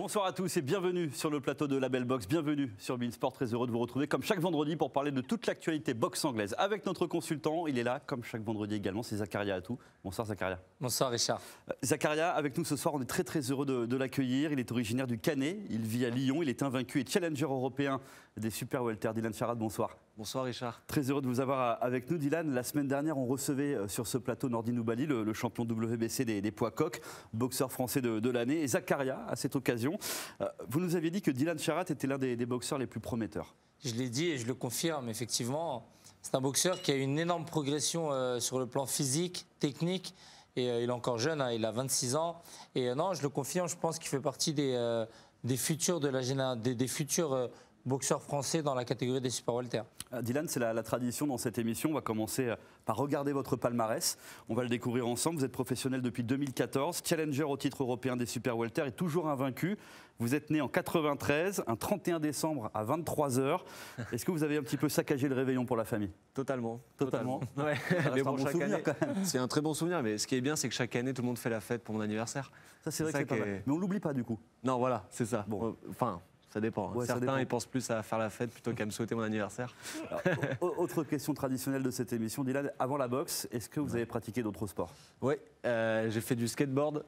Bonsoir à tous et bienvenue sur le plateau de La Belle Boxe, bienvenue sur Beansport, très heureux de vous retrouver comme chaque vendredi pour parler de toute l'actualité boxe anglaise. Avec notre consultant, il est là comme chaque vendredi également, c'est Zakaria Atou. Bonsoir Zakaria. Bonsoir Richard. Zakaria, avec nous ce soir, on est très heureux de l'accueillir. Il est originaire du Canet, il vit à Lyon, il est invaincu et challenger européen des super welter. Dylan Charad, bonsoir. Bonsoir Richard. Très heureux de vous avoir avec nous Dylan. La semaine dernière, on recevait sur ce plateau Nordine Oubaly, le champion WBC des poids coqs, boxeur français de l'année. Et Zakaria, à cette occasion, vous nous aviez dit que Dylan Charad était l'un des boxeurs les plus prometteurs. Je l'ai dit et je le confirme, effectivement. C'est un boxeur qui a une énorme progression sur le plan physique, technique. Et il est encore jeune, hein, il a 26 ans. Et non, je le confirme, je pense qu'il fait partie des futurs de des futurs boxeurs français dans la catégorie des super welter. Dylan, c'est la tradition dans cette émission. On va commencer par regarder votre palmarès. On va le découvrir ensemble. Vous êtes professionnel depuis 2014, challenger au titre européen des super welter et toujours invaincu. Vous êtes né en 93, un 31 décembre à 23h. Est-ce que vous avez un petit peu saccagé le réveillon pour la famille? Totalement. Ouais. Mais bon, chaque année, c'est un très bon souvenir. Mais ce qui est bien, c'est que chaque année, tout le monde fait la fête pour mon anniversaire. Ça, c'est vrai que c'est pas mal. Mais on l'oublie pas du coup. Non, voilà, c'est ça. Bon. Enfin, ça dépend. Ouais, certains, ils pensent plus à faire la fête plutôt qu'à me souhaiter mon anniversaire. Alors, autre question traditionnelle de cette émission, Dylan, avant la boxe, est-ce que vous avez pratiqué d'autres sports? Oui, j'ai fait du skateboard.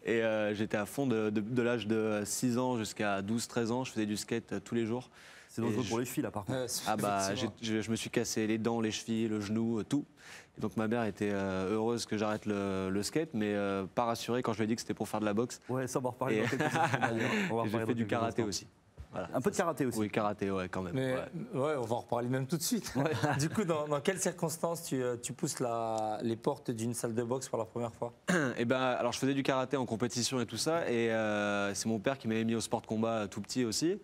Et j'étais à fond de l'âge de 6 ans jusqu'à 12-13 ans. Je faisais du skate tous les jours. C'est dangereux pour les chevilles, là, par contre. Je me suis cassé les dents, les chevilles, le genou, tout. Et donc ma mère était heureuse que j'arrête le skate, mais pas rassurée quand je lui ai dit que c'était pour faire de la boxe. Ouais, ça, on va en reparler dans quelques instants. J'ai fait du karaté aussi. Voilà, un peu de karaté aussi. Oui, karaté, ouais, quand même. Mais, ouais, on va en reparler même tout de suite. Ouais. Du coup, dans quelles circonstances tu pousses les portes d'une salle de boxe pour la première fois? Eh ben, alors je faisais du karaté en compétition et tout ça, et c'est mon père qui m'avait mis au sport de combat tout petit aussi.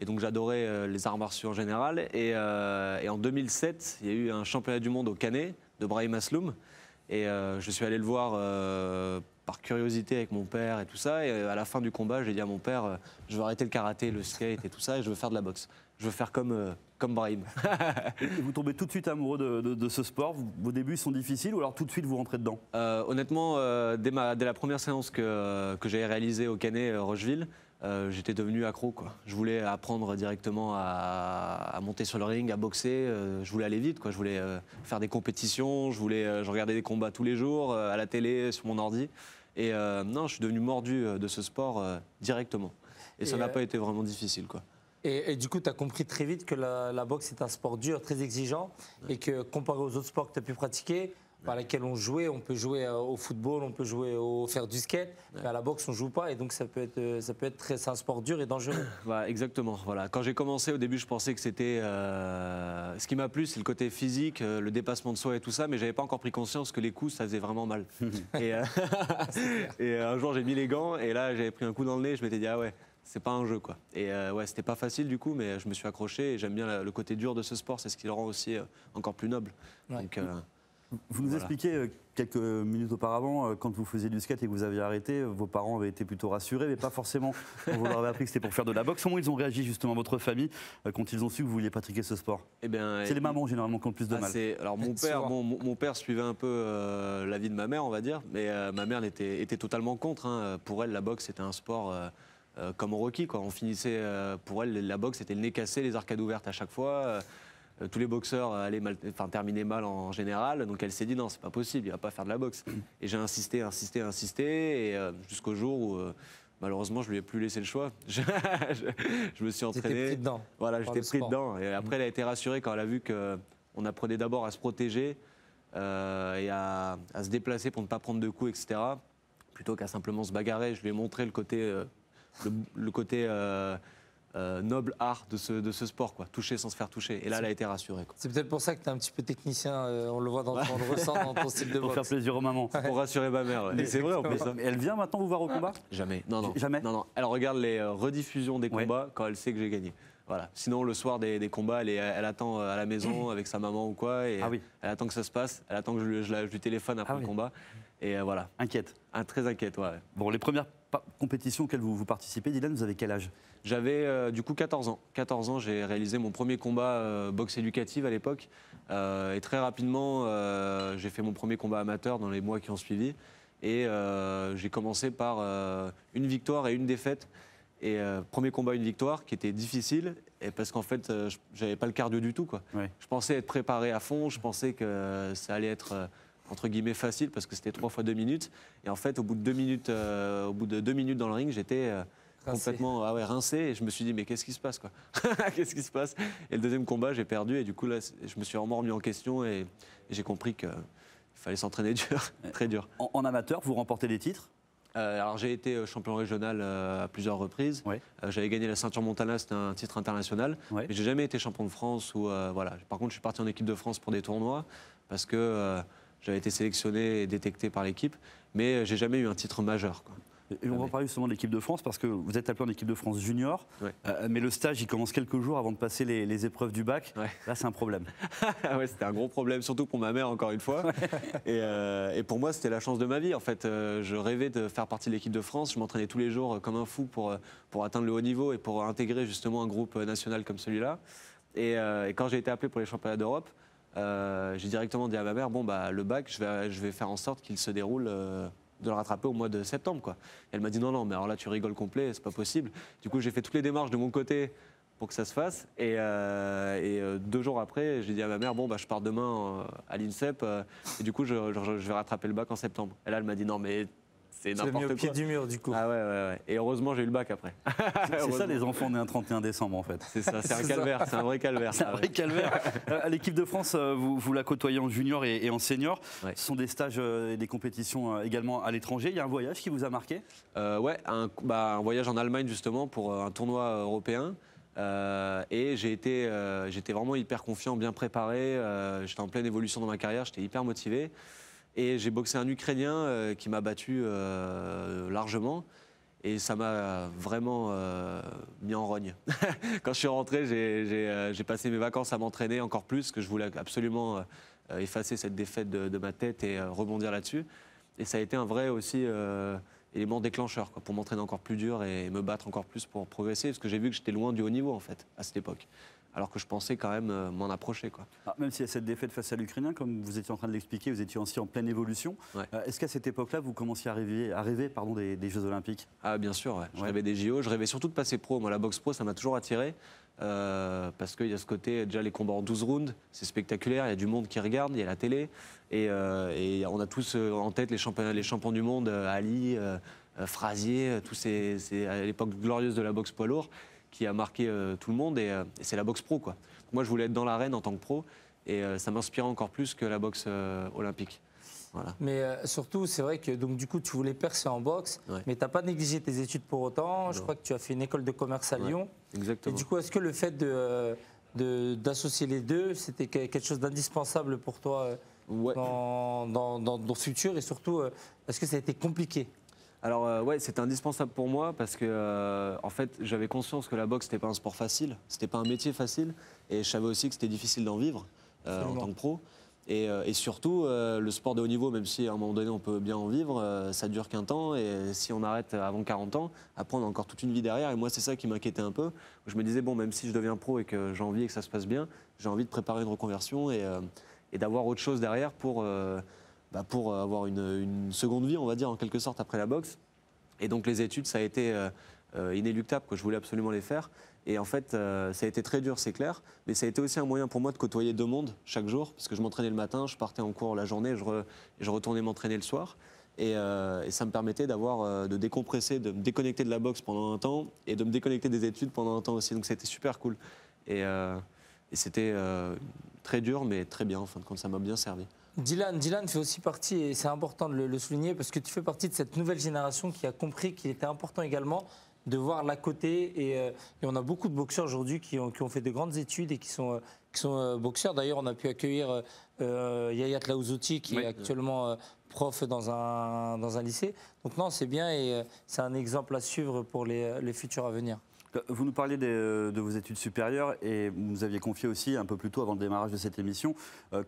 Et donc j'adorais les arts martiaux en général. Et en 2007, il y a eu un championnat du monde au Canet de Brahim Asloum. Et je suis allé le voir par curiosité avec mon père et tout ça. Et à la fin du combat, j'ai dit à mon père, je veux arrêter le karaté, le skate et tout ça, et je veux faire de la boxe. Je veux faire comme Brahim. Et vous tombez tout de suite amoureux de ce sport. Vos débuts sont difficiles ou alors tout de suite vous rentrez dedans? Honnêtement, dès la première séance que j'ai réalisée au Canet Rocheville, j'étais devenu accro, quoi. Je voulais apprendre directement à monter sur le ring, à boxer. Je voulais aller vite, quoi. Je voulais faire des compétitions. Je regardais des combats tous les jours à la télé, sur mon ordi. Et non, je suis devenu mordu de ce sport directement. Et ça n'a pas été vraiment difficile, quoi. Et du coup, tu as compris très vite que la boxe est un sport dur, très exigeant, et que comparé aux autres sports que tu as pu pratiquer, par lesquels on jouait, on peut jouer au football, on peut jouer faire du skate, mais à la boxe on joue pas et donc c'est un sport dur et dangereux. Bah, exactement. Voilà. Quand j'ai commencé au début, je pensais que c'était ce qui m'a plu, c'est le côté physique, le dépassement de soi et tout ça, mais j'avais pas encore pris conscience que les coups ça faisait vraiment mal. et un jour j'ai mis les gants et là j'avais pris un coup dans le nez, je m'étais dit ah ouais. C'est pas un jeu, quoi. Et ouais, c'était pas facile du coup, mais je me suis accroché et j'aime bien le côté dur de ce sport, c'est ce qui le rend aussi encore plus noble. Ouais. Donc, vous nous expliquiez quelques minutes auparavant, quand vous faisiez du skate et que vous aviez arrêté, vos parents avaient été plutôt rassurés, mais pas forcément quand vous leur avez appris que c'était pour faire de la boxe. Comment ils ont réagi justement, votre famille, quand ils ont su que vous vouliez pratiquer ce sport? C'est les mamans généralement qui ont le plus de mal. Alors mon père suivait un peu l'avis de ma mère, on va dire, mais ma mère était totalement contre. Hein. Pour elle, la boxe c'était un sport comme au Rocky, quoi. On finissait, pour elle, la boxe c'était le nez cassé, les arcades ouvertes à chaque fois. Tous les boxeurs terminaient mal en général, donc elle s'est dit non, c'est pas possible, il va pas faire de la boxe. Et j'ai insisté, et jusqu'au jour où malheureusement je lui ai plus laissé le choix. Je me suis entraîné. J'étais pris dedans. Voilà, j'étais pris dedans. Et après elle a été rassurée quand elle a vu qu'on apprenait d'abord à se protéger et à se déplacer pour ne pas prendre de coups, etc. Plutôt qu'à simplement se bagarrer. Je lui ai montré le côté noble art de ce sport, quoi. Toucher sans se faire toucher. Et là, elle a été rassurée. C'est peut-être pour ça que tu es un petit peu technicien, on le voit, on le ressent dans ton style de boxe. Pour faire plaisir aux mamans. Pour rassurer ma mère. Ouais. Et c'est vrai en plus. Et elle vient maintenant vous voir au combat? Jamais. Non. Jamais. Non. Elle regarde les rediffusions des combats quand elle sait que j'ai gagné. Voilà. Sinon, le soir des combats, elle attend à la maison avec sa maman ou quoi. Et elle attend que ça se passe. Elle attend que je lui téléphone après le combat. Et voilà. Inquiète. Très inquiète, ouais. Bon, les premières compétitions auxquelles vous participez, Dylan, vous avez quel âge? J'avais du coup 14 ans. 14 ans, j'ai réalisé mon premier combat boxe éducative à l'époque. Et très rapidement, j'ai fait mon premier combat amateur dans les mois qui ont suivi. Et j'ai commencé par une victoire et une défaite. Et premier combat, une victoire qui était difficile, et parce qu'en fait, j'avais pas le cardio du tout, quoi. Ouais. Je pensais être préparé à fond, je pensais que ça allait être entre guillemets facile parce que c'était 3 fois 2 minutes. Et en fait, au bout de 2 minutes, dans le ring, j'étais complètement rincé. Et je me suis dit, mais qu'est-ce qui se passe, quoi? Qu'est-ce qui se passe? Et le deuxième combat, j'ai perdu. Et du coup, là, je me suis vraiment remis en question et j'ai compris qu'il fallait s'entraîner dur, très dur. En amateur, vous remportez des titres? Alors j'ai été champion régional à plusieurs reprises. Ouais. J'avais gagné la ceinture Montana, c'était un titre international. Ouais. Mais j'ai jamais été champion de France ou voilà. Par contre, je suis parti en équipe de France pour des tournois parce que j'avais été sélectionné et détecté par l'équipe. Mais j'ai jamais eu un titre majeur, quoi. Et on va parler justement de l'équipe de France parce que vous êtes appelé en équipe de France junior, Ouais. mais le stage il commence quelques jours avant de passer les épreuves du bac. Ouais. Là c'est un problème. Ouais, c'était un gros problème, surtout pour ma mère, encore une fois. Et pour moi, c'était la chance de ma vie. En fait, je rêvais de faire partie de l'équipe de France. Je m'entraînais tous les jours comme un fou pour atteindre le haut niveau et pour intégrer justement un groupe national comme celui-là. Et quand j'ai été appelé pour les championnats d'Europe, j'ai directement dit à ma mère, bon, bah, le bac, je vais faire en sorte qu'il se déroule... de le rattraper au mois de septembre, quoi. Et elle m'a dit non, mais alors là tu rigoles complet, c'est pas possible. Du coup j'ai fait toutes les démarches de mon côté pour que ça se fasse. Et 2 jours après, j'ai dit à ma mère, bon bah je pars demain à l'INSEP et du coup je vais rattraper le bac en septembre. Et là elle m'a dit non mais c'est Tu l'as mis n'importe au quoi. pied du mur, du coup. Ah ouais. Et heureusement j'ai eu le bac après. C'est ça les enfants nés un 31 décembre en fait. C'est ça, c'est un calvaire, c'est un vrai calvaire. C'est un vrai calvaire. L'équipe de France, vous la côtoyez en junior et en senior. Ouais. Ce sont des stages et des compétitions également à l'étranger. Il y a un voyage qui vous a marqué? Ouais, un voyage en Allemagne justement pour un tournoi européen. Et j'étais vraiment hyper confiant, bien préparé. J'étais en pleine évolution dans ma carrière, j'étais hyper motivé. Et j'ai boxé un Ukrainien qui m'a battu largement. Et ça m'a vraiment mis en rogne. Quand je suis rentré, j'ai passé mes vacances à m'entraîner encore plus, parce que je voulais absolument effacer cette défaite de ma tête et rebondir là-dessus. Et ça a été un vrai aussi élément déclencheur, quoi, pour m'entraîner encore plus dur et me battre encore plus pour progresser, parce que j'ai vu que j'étais loin du haut niveau en fait à cette époque, alors que je pensais quand même m'en approcher, quoi. Même s'il y a cette défaite face à l'Ukrainien, comme vous étiez en train de l'expliquer, vous étiez aussi en pleine évolution. Ouais. Est-ce qu'à cette époque-là, vous commenciez à rêver des Jeux Olympiques? Ah bien sûr, ouais. Je Ouais. rêvais des JO, je rêvais surtout de passer pro. Moi la boxe pro ça m'a toujours attiré, parce qu'il y a ce côté, déjà les combats en 12 rounds, c'est spectaculaire, il y a du monde qui regarde, il y a la télé, et on a tous en tête les champions du monde, Ali, Frazier, c'est à l'époque glorieuse de la boxe poids lourd qui a marqué tout le monde, et c'est la boxe pro, quoi. Moi je voulais être dans l'arène en tant que pro, et ça m'inspirait encore plus que la boxe olympique. Voilà. Mais surtout, c'est vrai que donc, du coup, tu voulais percer en boxe, Ouais. mais tu n'as pas négligé tes études pour autant. Je Non. crois que tu as fait une école de commerce à Ouais. Lyon. Et Exactement. du coup, est-ce que le fait d'associer les deux, c'était quelque chose d'indispensable pour toi Ouais. dans ton futur? Et surtout, est-ce que ça a été compliqué? Alors ouais, c'était indispensable pour moi parce que en fait, j'avais conscience que la boxe c'était pas un sport facile, c'était pas un métier facile, et je savais aussi que c'était difficile d'en vivre en Absolument. tant que pro. Et surtout, le sport de haut niveau, même si à un moment donné on peut bien en vivre, ça dure qu'un temps, et si on arrête avant 40 ans, après on a encore toute une vie derrière. Et moi, c'est ça qui m'inquiétait un peu. Je me disais, bon, même si je deviens pro et que j'ai envie et que ça se passe bien, j'ai envie de préparer une reconversion et d'avoir autre chose derrière pour avoir une seconde vie, on va dire, en quelque sorte, après la boxe. Et donc les études, ça a été inéluctable, que je voulais absolument les faire. Et en fait, ça a été très dur, c'est clair, mais ça a été aussi un moyen pour moi de côtoyer 2 mondes chaque jour, parce que je m'entraînais le matin, je partais en cours la journée, je retournais m'entraîner le soir. Et ça me permettait de décompresser, de me déconnecter de la boxe pendant un temps, et de me déconnecter des études pendant un temps aussi. Donc c'était super cool. Et c'était très dur, mais très bien, en fin de compte, ça m'a bien servi. Dylan fait aussi partie, et c'est important de le souligner, parce que tu fais partie de cette nouvelle génération qui a compris qu'il était important également de voir l'à côté. Et on a beaucoup de boxeurs aujourd'hui qui ont fait de grandes études et qui sont boxeurs. D'ailleurs, on a pu accueillir Yaya Tlaouzouti, qui est actuellement prof dans un lycée. Donc non, c'est bien, et c'est un exemple à suivre pour les futurs à venir. Vous nous parliez de vos études supérieures, et vous nous aviez confié aussi, un peu plus tôt avant le démarrage de cette émission,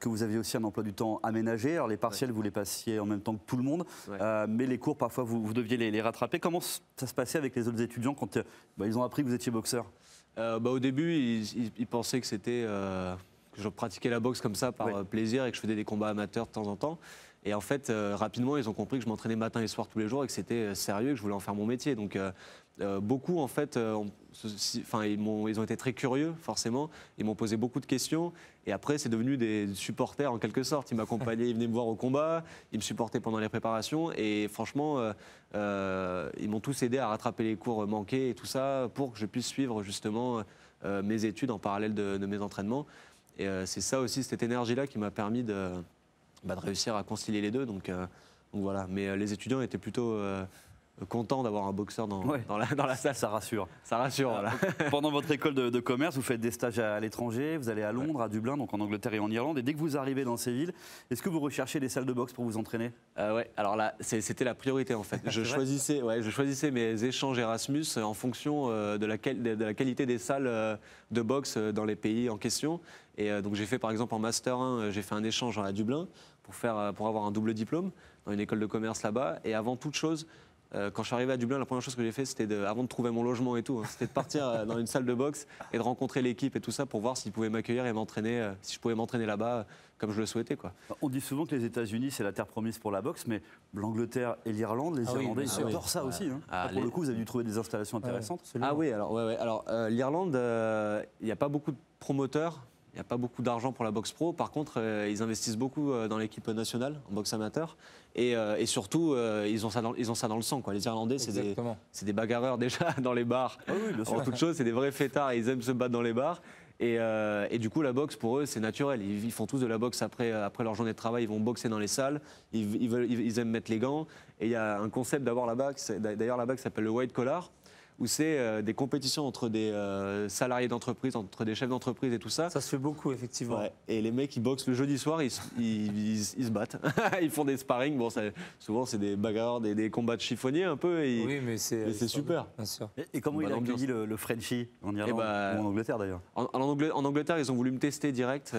que vous aviez aussi un emploi du temps aménagé. Alors les partiels, vous les passiez en même temps que tout le monde, mais les cours, parfois, vous deviez les rattraper. Comment ça se passait avec les autres étudiants quand ils ont appris que vous étiez boxeur? Au début, ils pensaient que c'était que je pratiquais la boxe comme ça par plaisir et que je faisais des combats amateurs de temps en temps. Et en fait, rapidement, ils ont compris que je m'entraînais matin et soir tous les jours et que c'était sérieux, que je voulais en faire mon métier. Donc, beaucoup, en fait, ils ont été très curieux, forcément. Ils m'ont posé beaucoup de questions. Et après, c'est devenu des supporters, en quelque sorte. Ils m'accompagnaient, ils venaient me voir au combat, ils me supportaient pendant les préparations. Et franchement, ils m'ont tous aidé à rattraper les cours manqués et tout ça pour que je puisse suivre, justement, mes études en parallèle de mes entraînements. Et c'est ça aussi, cette énergie-là qui m'a permis de réussir à concilier les deux. Donc voilà. Mais les étudiants étaient plutôt contents d'avoir un boxeur dans la salle. Ça rassure. Ça rassure, voilà. Pendant votre école de commerce, vous faites des stages à l'étranger, vous allez à Londres, à Dublin, donc en Angleterre et en Irlande. Et dès que vous arrivez dans ces villes, est-ce que vous recherchez des salles de boxe pour vous entraîner? Ouais, alors là, c'était la priorité en fait. Je choisissais mes échanges Erasmus en fonction de la qualité des salles de boxe dans les pays en question. Et donc j'ai fait par exemple en Master 1, j'ai fait un échange à Dublin pour avoir un double diplôme dans une école de commerce là-bas. Et avant toute chose, quand je suis arrivé à Dublin, la première chose que j'ai fait, c'était avant de trouver mon logement et tout, c'était de partir dans une salle de boxe et de rencontrer l'équipe et tout ça pour voir s'ils pouvaient m'accueillir et m'entraîner, si je pouvais m'entraîner là-bas comme je le souhaitais, quoi. On dit souvent que les États-Unis, c'est la terre promise pour la boxe, mais l'Angleterre et l'Irlande, les Irlandais, ils adorent ça aussi. Hein. Pour le coup, vous avez dû trouver des installations intéressantes. Ah oui, alors, l'Irlande, il n'y a pas beaucoup de promoteurs. Il n'y a pas beaucoup d'argent pour la boxe pro. Par contre, ils investissent beaucoup dans l'équipe nationale, en boxe amateur. Et surtout, ils ont ça dans le sang, quoi. Les Irlandais, c'est des bagarreurs déjà dans les bars. Ah oui, bien sûr. En toute chose, c'est des vrais fêtards. Ils aiment se battre dans les bars. Et du coup, la boxe, pour eux, c'est naturel. Ils font tous de la boxe après leur journée de travail. Ils vont boxer dans les salles. Ils aiment mettre les gants. Et il y a un concept là-bas qui s'appelle le white collar, où c'est des compétitions entre des salariés d'entreprise, entre des chefs d'entreprise et tout ça. Ça se fait beaucoup, effectivement. Ouais. Et les mecs, ils boxent le jeudi soir, ils se battent. Ils font des sparring. Bon, souvent, c'est des bagarres, des combats de chiffonniers un peu. Oui, mais c'est super. Bien sûr. Et comment il a accueilli le Frenchie en Irlande ou en Angleterre d'ailleurs? En Angleterre, ils ont voulu me tester direct.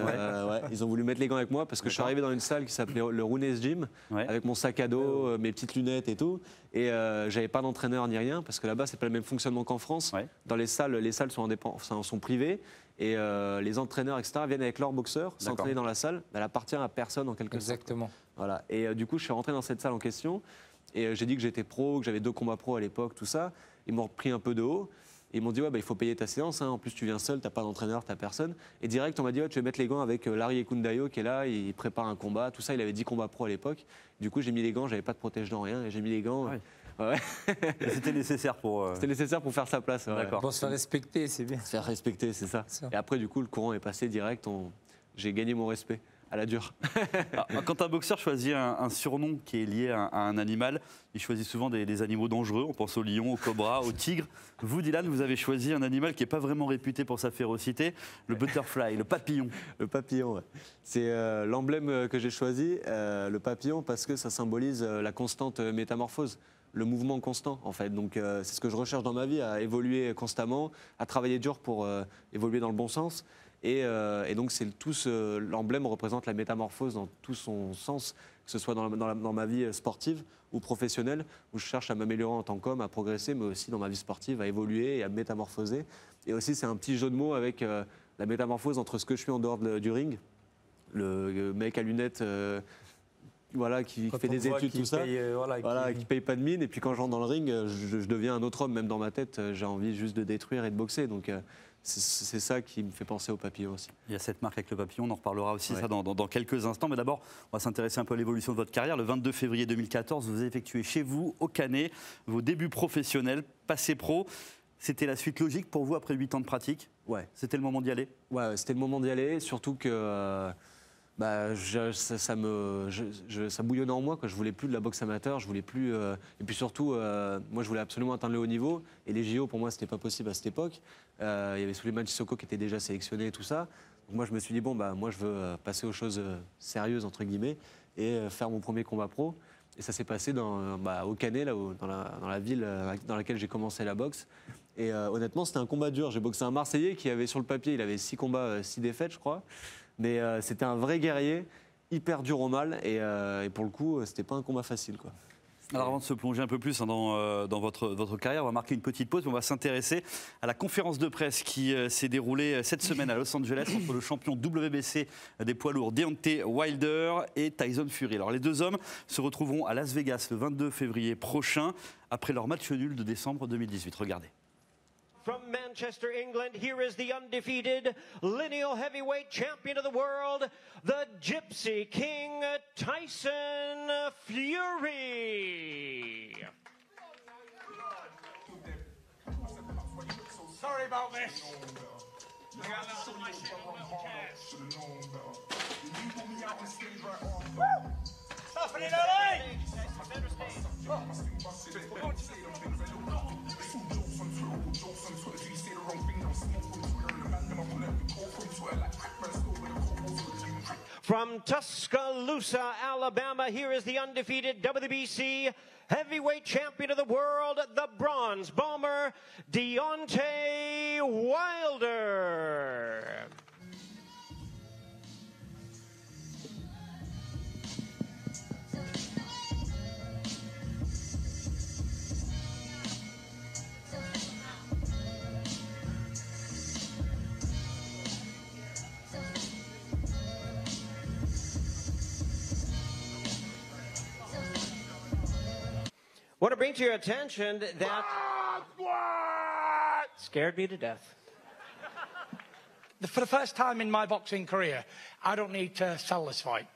Ils ont voulu mettre les gants avec moi parce que je suis arrivé dans une salle qui s'appelait le Rooney's Gym, avec mon sac à dos, mes petites lunettes et tout. Et j'avais pas d'entraîneur ni rien parce que là-bas, c'est pas le même fonctionnement qu'en France. Dans les salles sont privées et les entraîneurs, etc., viennent avec leurs boxeurs s'entraîner dans la salle. Elle appartient à personne en quelque sorte. Exactement. Voilà. Et du coup, je suis rentré dans cette salle en question et j'ai dit que j'étais pro, que j'avais 2 combats pro à l'époque, tout ça. Ils m'ont repris un peu de haut. Et ils m'ont dit, il faut payer ta séance. Hein. En plus, tu viens seul, tu n'as pas d'entraîneur, tu n'as personne. Et direct, on m'a dit, tu vas mettre les gants avec Larry Ekundayo qui est là, il prépare un combat. Tout ça, il avait 10 combats pro à l'époque. Du coup, j'ai mis les gants, j'avais pas de protège-dents, rien. Et j'ai mis les gants. C'était nécessaire pour. C'était nécessaire pour faire sa place. D'accord. Pour se faire respecter, c'est bien. Se faire respecter, c'est ça. Et après, du coup, le courant est passé direct. J'ai gagné mon respect. À la dure. Alors, quand un boxeur choisit un surnom qui est lié à un animal, il choisit souvent des animaux dangereux. On pense au lion, au cobra, au tigre. Vous, Dylan, vous avez choisi un animal qui n'est pas vraiment réputé pour sa férocité, le butterfly, le papillon. Le papillon, ouais. C'est l'emblème que j'ai choisi, le papillon, parce que ça symbolise la constante métamorphose. Le mouvement constant, en fait. Donc, c'est ce que je recherche dans ma vie, à évoluer constamment, à travailler dur pour évoluer dans le bon sens. Et donc, l'emblème représente la métamorphose dans tout son sens, que ce soit dans ma vie sportive ou professionnelle, où je cherche à m'améliorer en tant qu'homme, à progresser, mais aussi dans ma vie sportive, à évoluer et à me métamorphoser. Et aussi, c'est un petit jeu de mots avec la métamorphose entre ce que je suis en dehors du ring, le mec à lunettes qui fait des études, tout ça, qui paye pas de mine, et puis quand je rentre dans le ring, je deviens un autre homme, même dans ma tête, j'ai envie juste de détruire et de boxer. Donc, c'est ça qui me fait penser au papillon aussi. Il y a cette marque avec le papillon, on en reparlera aussi ça dans quelques instants. Mais d'abord, on va s'intéresser un peu à l'évolution de votre carrière. Le 22 février 2014, vous effectuez chez vous, au Canet, vos débuts professionnels, passé pro. C'était la suite logique pour vous après 8 ans de pratique? Ouais. C'était le moment d'y aller? Ouais, c'était le moment d'y aller, surtout que ça bouillonnait en moi, quoi. Je voulais plus de la boxe amateur, je voulais plus. Et puis surtout, moi, je voulais absolument atteindre le haut niveau. Et les JO, pour moi, c'était pas possible à cette époque. Il y avait Souleymane Sissoko qui était déjà sélectionné et tout ça. Donc moi, je me suis dit, moi, je veux passer aux choses sérieuses, entre guillemets, et faire mon premier combat pro. Et ça s'est passé au Canet, dans la ville dans laquelle j'ai commencé la boxe. Et honnêtement, c'était un combat dur. J'ai boxé un Marseillais qui avait sur le papier, il avait 6 combats, 6 défaites, je crois. Mais c'était un vrai guerrier, hyper dur au mal. Et pour le coup, c'était pas un combat facile, quoi. Alors avant de se plonger un peu plus dans votre carrière, on va marquer une petite pause, mais on va s'intéresser à la conférence de presse qui s'est déroulée cette semaine à Los Angeles entre le champion WBC des poids lourds Deontay Wilder et Tyson Fury. Alors les deux hommes se retrouveront à Las Vegas le 22 février prochain après leur match nul de décembre 2018. Regardez. From Manchester, England, here is the undefeated lineal heavyweight champion of the world, the Gypsy King, Tyson Fury. Sorry about this. I got that on my shit. Who cares? It's happening, LA! From Tuscaloosa, Alabama, here is the undefeated WBC heavyweight champion of the world, the Bronze Bomber, Deontay Wilder. Want to bring to your attention that scared me to death. For the first time in my boxing career, I don't need to sell this fight.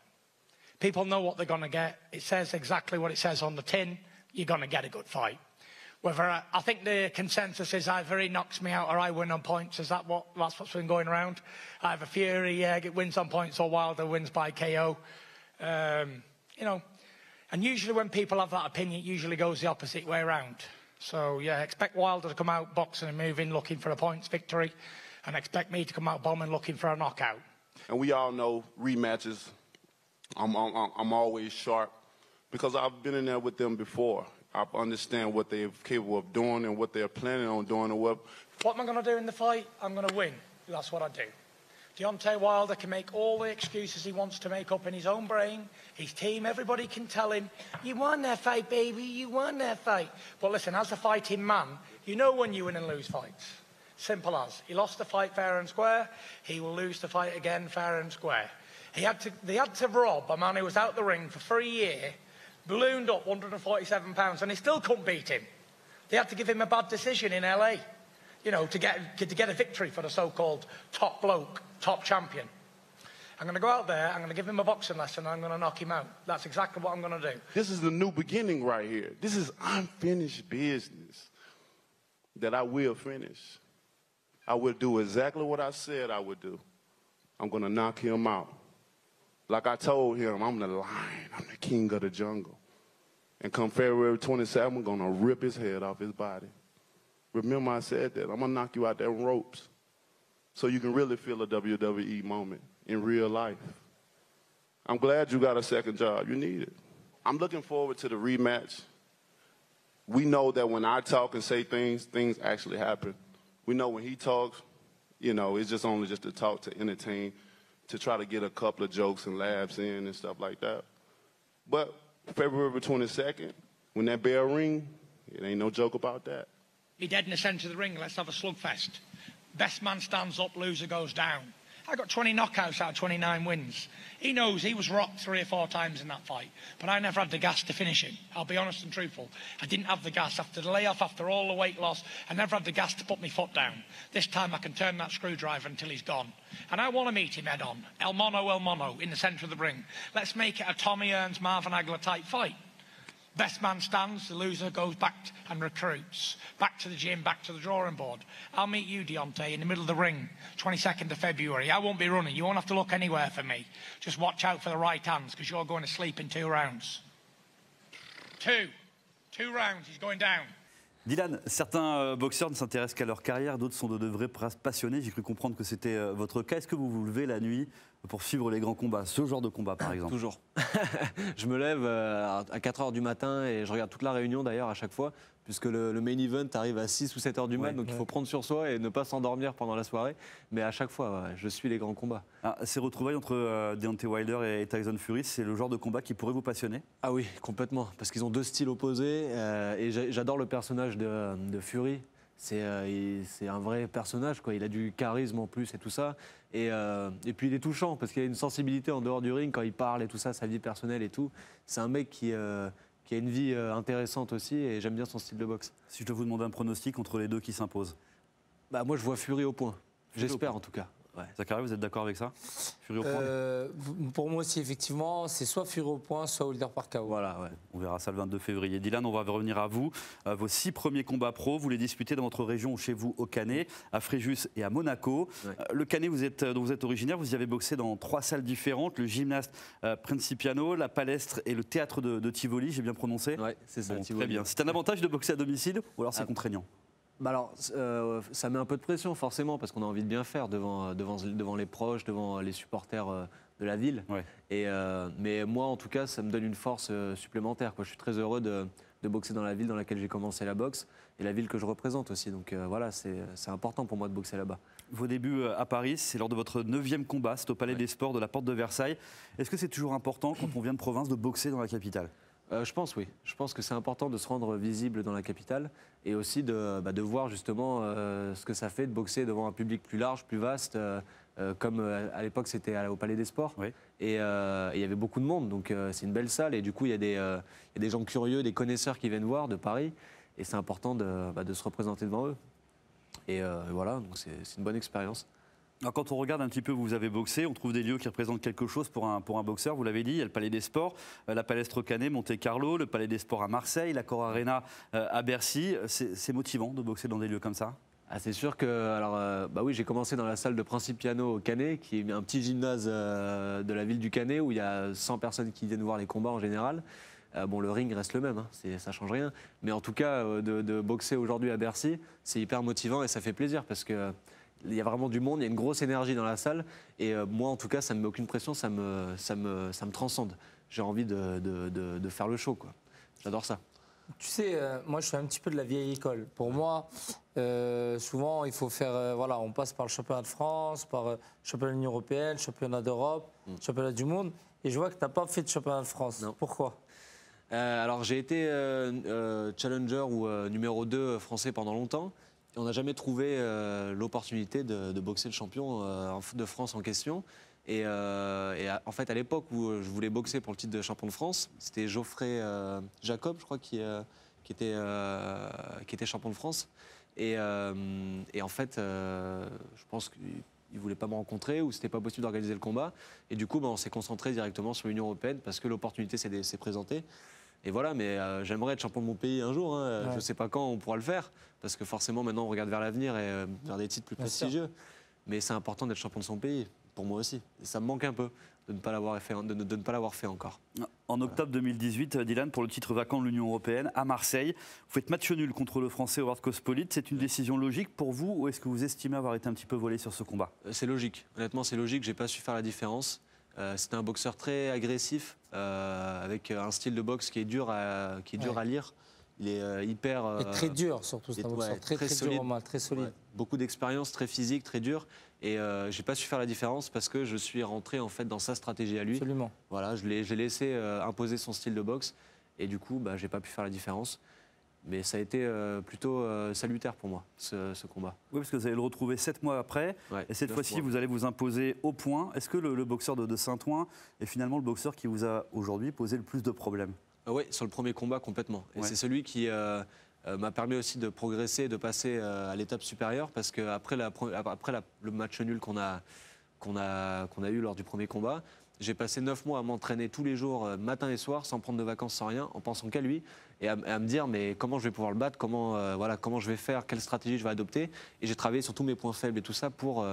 People know what they're going to get. It says exactly what it says on the tin. You're going to get a good fight. Whether I think the consensus is either he knocks me out or I win on points. That's what's been going around. Either Fury wins on points or Wilder wins by KO. You know. And usually when people have that opinion, it usually goes the opposite way around. So, yeah, expect Wilder to come out boxing and moving, looking for a points victory. And expect me to come out bombing, looking for a knockout. And we all know rematches, I'm always sharp because I've been in there with them before. I understand what they're capable of doing and what they're planning on doing. And what am I going to do in the fight? I'm going to win. That's what I do. Deontay Wilder can make all the excuses he wants to make up in his own brain, his team, everybody can tell him, you won that fight, baby, you won that fight. But listen, as a fighting man, you know when you win and lose fights. Simple as. He lost the fight fair and square, he will lose the fight again fair and square. They had to rob a man who was out the ring for 3 years, ballooned up 147 pounds, and he still couldn't beat him. They had to give him a bad decision in LA, you know, to get a victory for the so-called top bloke, top champion. I'm going to go out there, I'm going to give him a boxing lesson, and I'm going to knock him out. That's exactly what I'm going to do. This is the new beginning right here. This is unfinished business that I will finish. I will do exactly what I said I would do. I'm going to knock him out. Like I told him, I'm the lion, I'm the king of the jungle. And come February 27th, I'm going to rip his head off his body. Remember I said that. I'm going to knock you out there on ropes so you can really feel a WWE moment in real life. I'm glad you got a second job. You need it. I'm looking forward to the rematch. We know that when I talk and say things, things actually happen. We know when he talks, you know, it's just only just to talk, to entertain, to try to get a couple of jokes and laughs in and stuff like that. But February 22nd, when that bell ring, it ain't no joke about that. Be dead in the centre of the ring, let's have a slugfest. Best man stands up, loser goes down. I got 20 knockouts out of 29 wins. He knows he was rocked 3 or 4 times in that fight, but I never had the gas to finish him. I'll be honest and truthful. I didn't have the gas after the layoff, after all the weight loss. I never had the gas to put my foot down. This time I can turn that screwdriver until he's gone. And I want to meet him head on. El mono, in the centre of the ring. Let's make it a Tommy Hearns, Marvin Hagler type fight. Best man stands, the loser goes back and recruits. Back to the gym, back to the drawing board. I'll meet you, Deontay, in the middle of the ring, 22nd of February. I won't be running. You won't have to look anywhere for me. Just watch out for the right hands, because you're going to sleep in 2 rounds. 2 rounds, he's going down. Dylan, certains boxeurs ne s'intéressent qu'à leur carrière, d'autres sont de vrais passionnés. J'ai cru comprendre que c'était votre cas. Est-ce que vous vous levez la nuit pour suivre les grands combats, ce genre de combat par exemple? Toujours. Je me lève à 4 h du matin et je regarde toute la réunion d'ailleurs à chaque fois, puisque le main event arrive à 6 ou 7 h du mat, donc il faut prendre sur soi et ne pas s'endormir pendant la soirée. Mais à chaque fois, je suis les grands combats. Ah, ces retrouvailles entre Deontay Wilder et Tyson Fury, c'est le genre de combat qui pourrait vous passionner? Ah oui, complètement, parce qu'ils ont deux styles opposés et j'adore le personnage de Fury. C'est un vrai personnage, quoi. Il a du charisme en plus et tout ça. Et puis il est touchant parce qu'il a une sensibilité en dehors du ring quand il parle et tout ça, sa vie personnelle et tout. C'est un mec qui a une vie intéressante aussi et j'aime bien son style de boxe. Si je dois vous demander un pronostic entre les deux qui s'impose? Bah, moi je vois Fury au point. J'espère en tout cas. Ouais. Zachary, vous êtes d'accord avec ça? Fury au point? Pour moi aussi, effectivement, c'est soit Fury au point, soit Wilder par KO. Voilà, ouais. On verra ça le 22 février. Dylan, on va revenir à vous. Vos 6 premiers combats pro, vous les disputez dans votre région, chez vous, au Canet, à Fréjus et à Monaco. Ouais. Le Canet, dont vous êtes originaire, vous y avez boxé dans 3 salles différentes, le gymnase Principiano, la Palestre et le théâtre de Tivoli, j'ai bien prononcé? Ouais, c'est ça. Bon, très bien. C'est un avantage de boxer à domicile ou alors c'est contraignant? Bah alors, ça met un peu de pression forcément parce qu'on a envie de bien faire devant les proches, devant les supporters de la ville. Ouais. Mais moi, en tout cas, ça me donne une force supplémentaire, quoi. Je suis très heureux de boxer dans la ville dans laquelle j'ai commencé la boxe et la ville que je représente aussi. Donc voilà, c'est important pour moi de boxer là-bas. Vos débuts à Paris, c'est lors de votre 9e combat, c'est au Palais des Sports de la Porte de Versailles. Est-ce que c'est toujours important quand on vient de province de boxer dans la capitale? Je pense, oui. Je pense que c'est important de se rendre visible dans la capitale et aussi de voir justement ce que ça fait de boxer devant un public plus large, plus vaste, comme à l'époque c'était au Palais des Sports. Oui. Et il y avait beaucoup de monde, donc c'est une belle salle et du coup il y a des gens curieux, des connaisseurs qui viennent voir de Paris et c'est important de se représenter devant eux. Et voilà, donc c'est une bonne expérience. Alors, quand on regarde un petit peu où vous avez boxé, on trouve des lieux qui représentent quelque chose pour un boxeur, vous l'avez dit, il y a le Palais des Sports, la Palestre au Canet, Monte-Carlo, le Palais des Sports à Marseille, l'Accor Arena à Bercy. C'est motivant de boxer dans des lieux comme ça? Ah, c'est sûr que, alors, bah oui, j'ai commencé dans la salle de Principiano au Canet, qui est un petit gymnase de la ville du Canet où il y a 100 personnes qui viennent voir les combats en général. Bon, le ring reste le même, hein, ça change rien. Mais en tout cas, de boxer aujourd'hui à Bercy, c'est hyper motivant et ça fait plaisir parce que il y a vraiment du monde, il y a une grosse énergie dans la salle. Et moi, en tout cas, ça ne me met aucune pression, ça me transcende. J'ai envie de faire le show, quoi. J'adore ça. Tu sais, moi je suis un petit peu de la vieille école. Pour moi, souvent il faut faire, voilà, on passe par le championnat de France, par le championnat de l'Union européenne, championnat d'Europe, championnat du monde. Et je vois que tu n'as pas fait de championnat de France. Non. Pourquoi? Alors j'ai été challenger ou numéro 2 français pendant longtemps. Et on n'a jamais trouvé l'opportunité de boxer le champion de France en question. Et en fait, à l'époque où je voulais boxer pour le titre de champion de France, c'était Geoffrey Jacob, je crois, qui était champion de France. Et en fait, je pense qu'il ne voulait pas me rencontrer ou c'était pas possible d'organiser le combat. Et du coup, on s'est concentré directement sur l'Union européenne parce que l'opportunité s'est présentée. Et voilà, mais j'aimerais être champion de mon pays un jour. Hein. Ouais. Je ne sais pas quand on pourra le faire, parce que forcément maintenant on regarde vers l'avenir et vers des titres plus prestigieux. Mais c'est important d'être champion de son pays, pour moi aussi. Et ça me manque un peu de ne pas l'avoir fait encore. En octobre 2018, Dylan, pour le titre vacant de l'Union européenne, à Marseille, vous faites match nul contre le Français Howard Cospolite. C'est une décision logique pour vous ou est-ce que vous estimez avoir été un petit peu volé sur ce combat? C'est logique. Honnêtement, c'est logique. Je n'ai pas su faire la différence. C'était un boxeur très agressif, avec un style de boxe qui est dur à lire. Il est hyper... Et très dur, surtout. C'est un boxeur très solide. Dur, très solide. Ouais. Beaucoup d'expérience, très physique, très dur. Et j'ai pas su faire la différence parce que je suis rentré en fait dans sa stratégie à lui. Absolument. Voilà, j'ai laissé imposer son style de boxe. Et du coup, j'ai pas pu faire la différence. Mais ça a été plutôt salutaire pour moi, ce combat. Oui, parce que vous allez le retrouver 7 mois après. Ouais, et cette fois-ci, vous allez vous imposer au point. Est-ce que le boxeur de Saint-Ouen est finalement le boxeur qui vous a aujourd'hui posé le plus de problèmes? Oui, sur le premier combat, complètement. Et c'est celui qui m'a permis aussi de progresser, de passer à l'étape supérieure. Parce qu'après le match nul qu'on a eu lors du premier combat, j'ai passé 9 mois à m'entraîner tous les jours, matin et soir, sans prendre de vacances, sans rien, en pensant qu'à lui, et à me dire mais comment je vais pouvoir le battre, comment je vais faire, quelle stratégie je vais adopter. Et j'ai travaillé sur tous mes points faibles et tout ça pour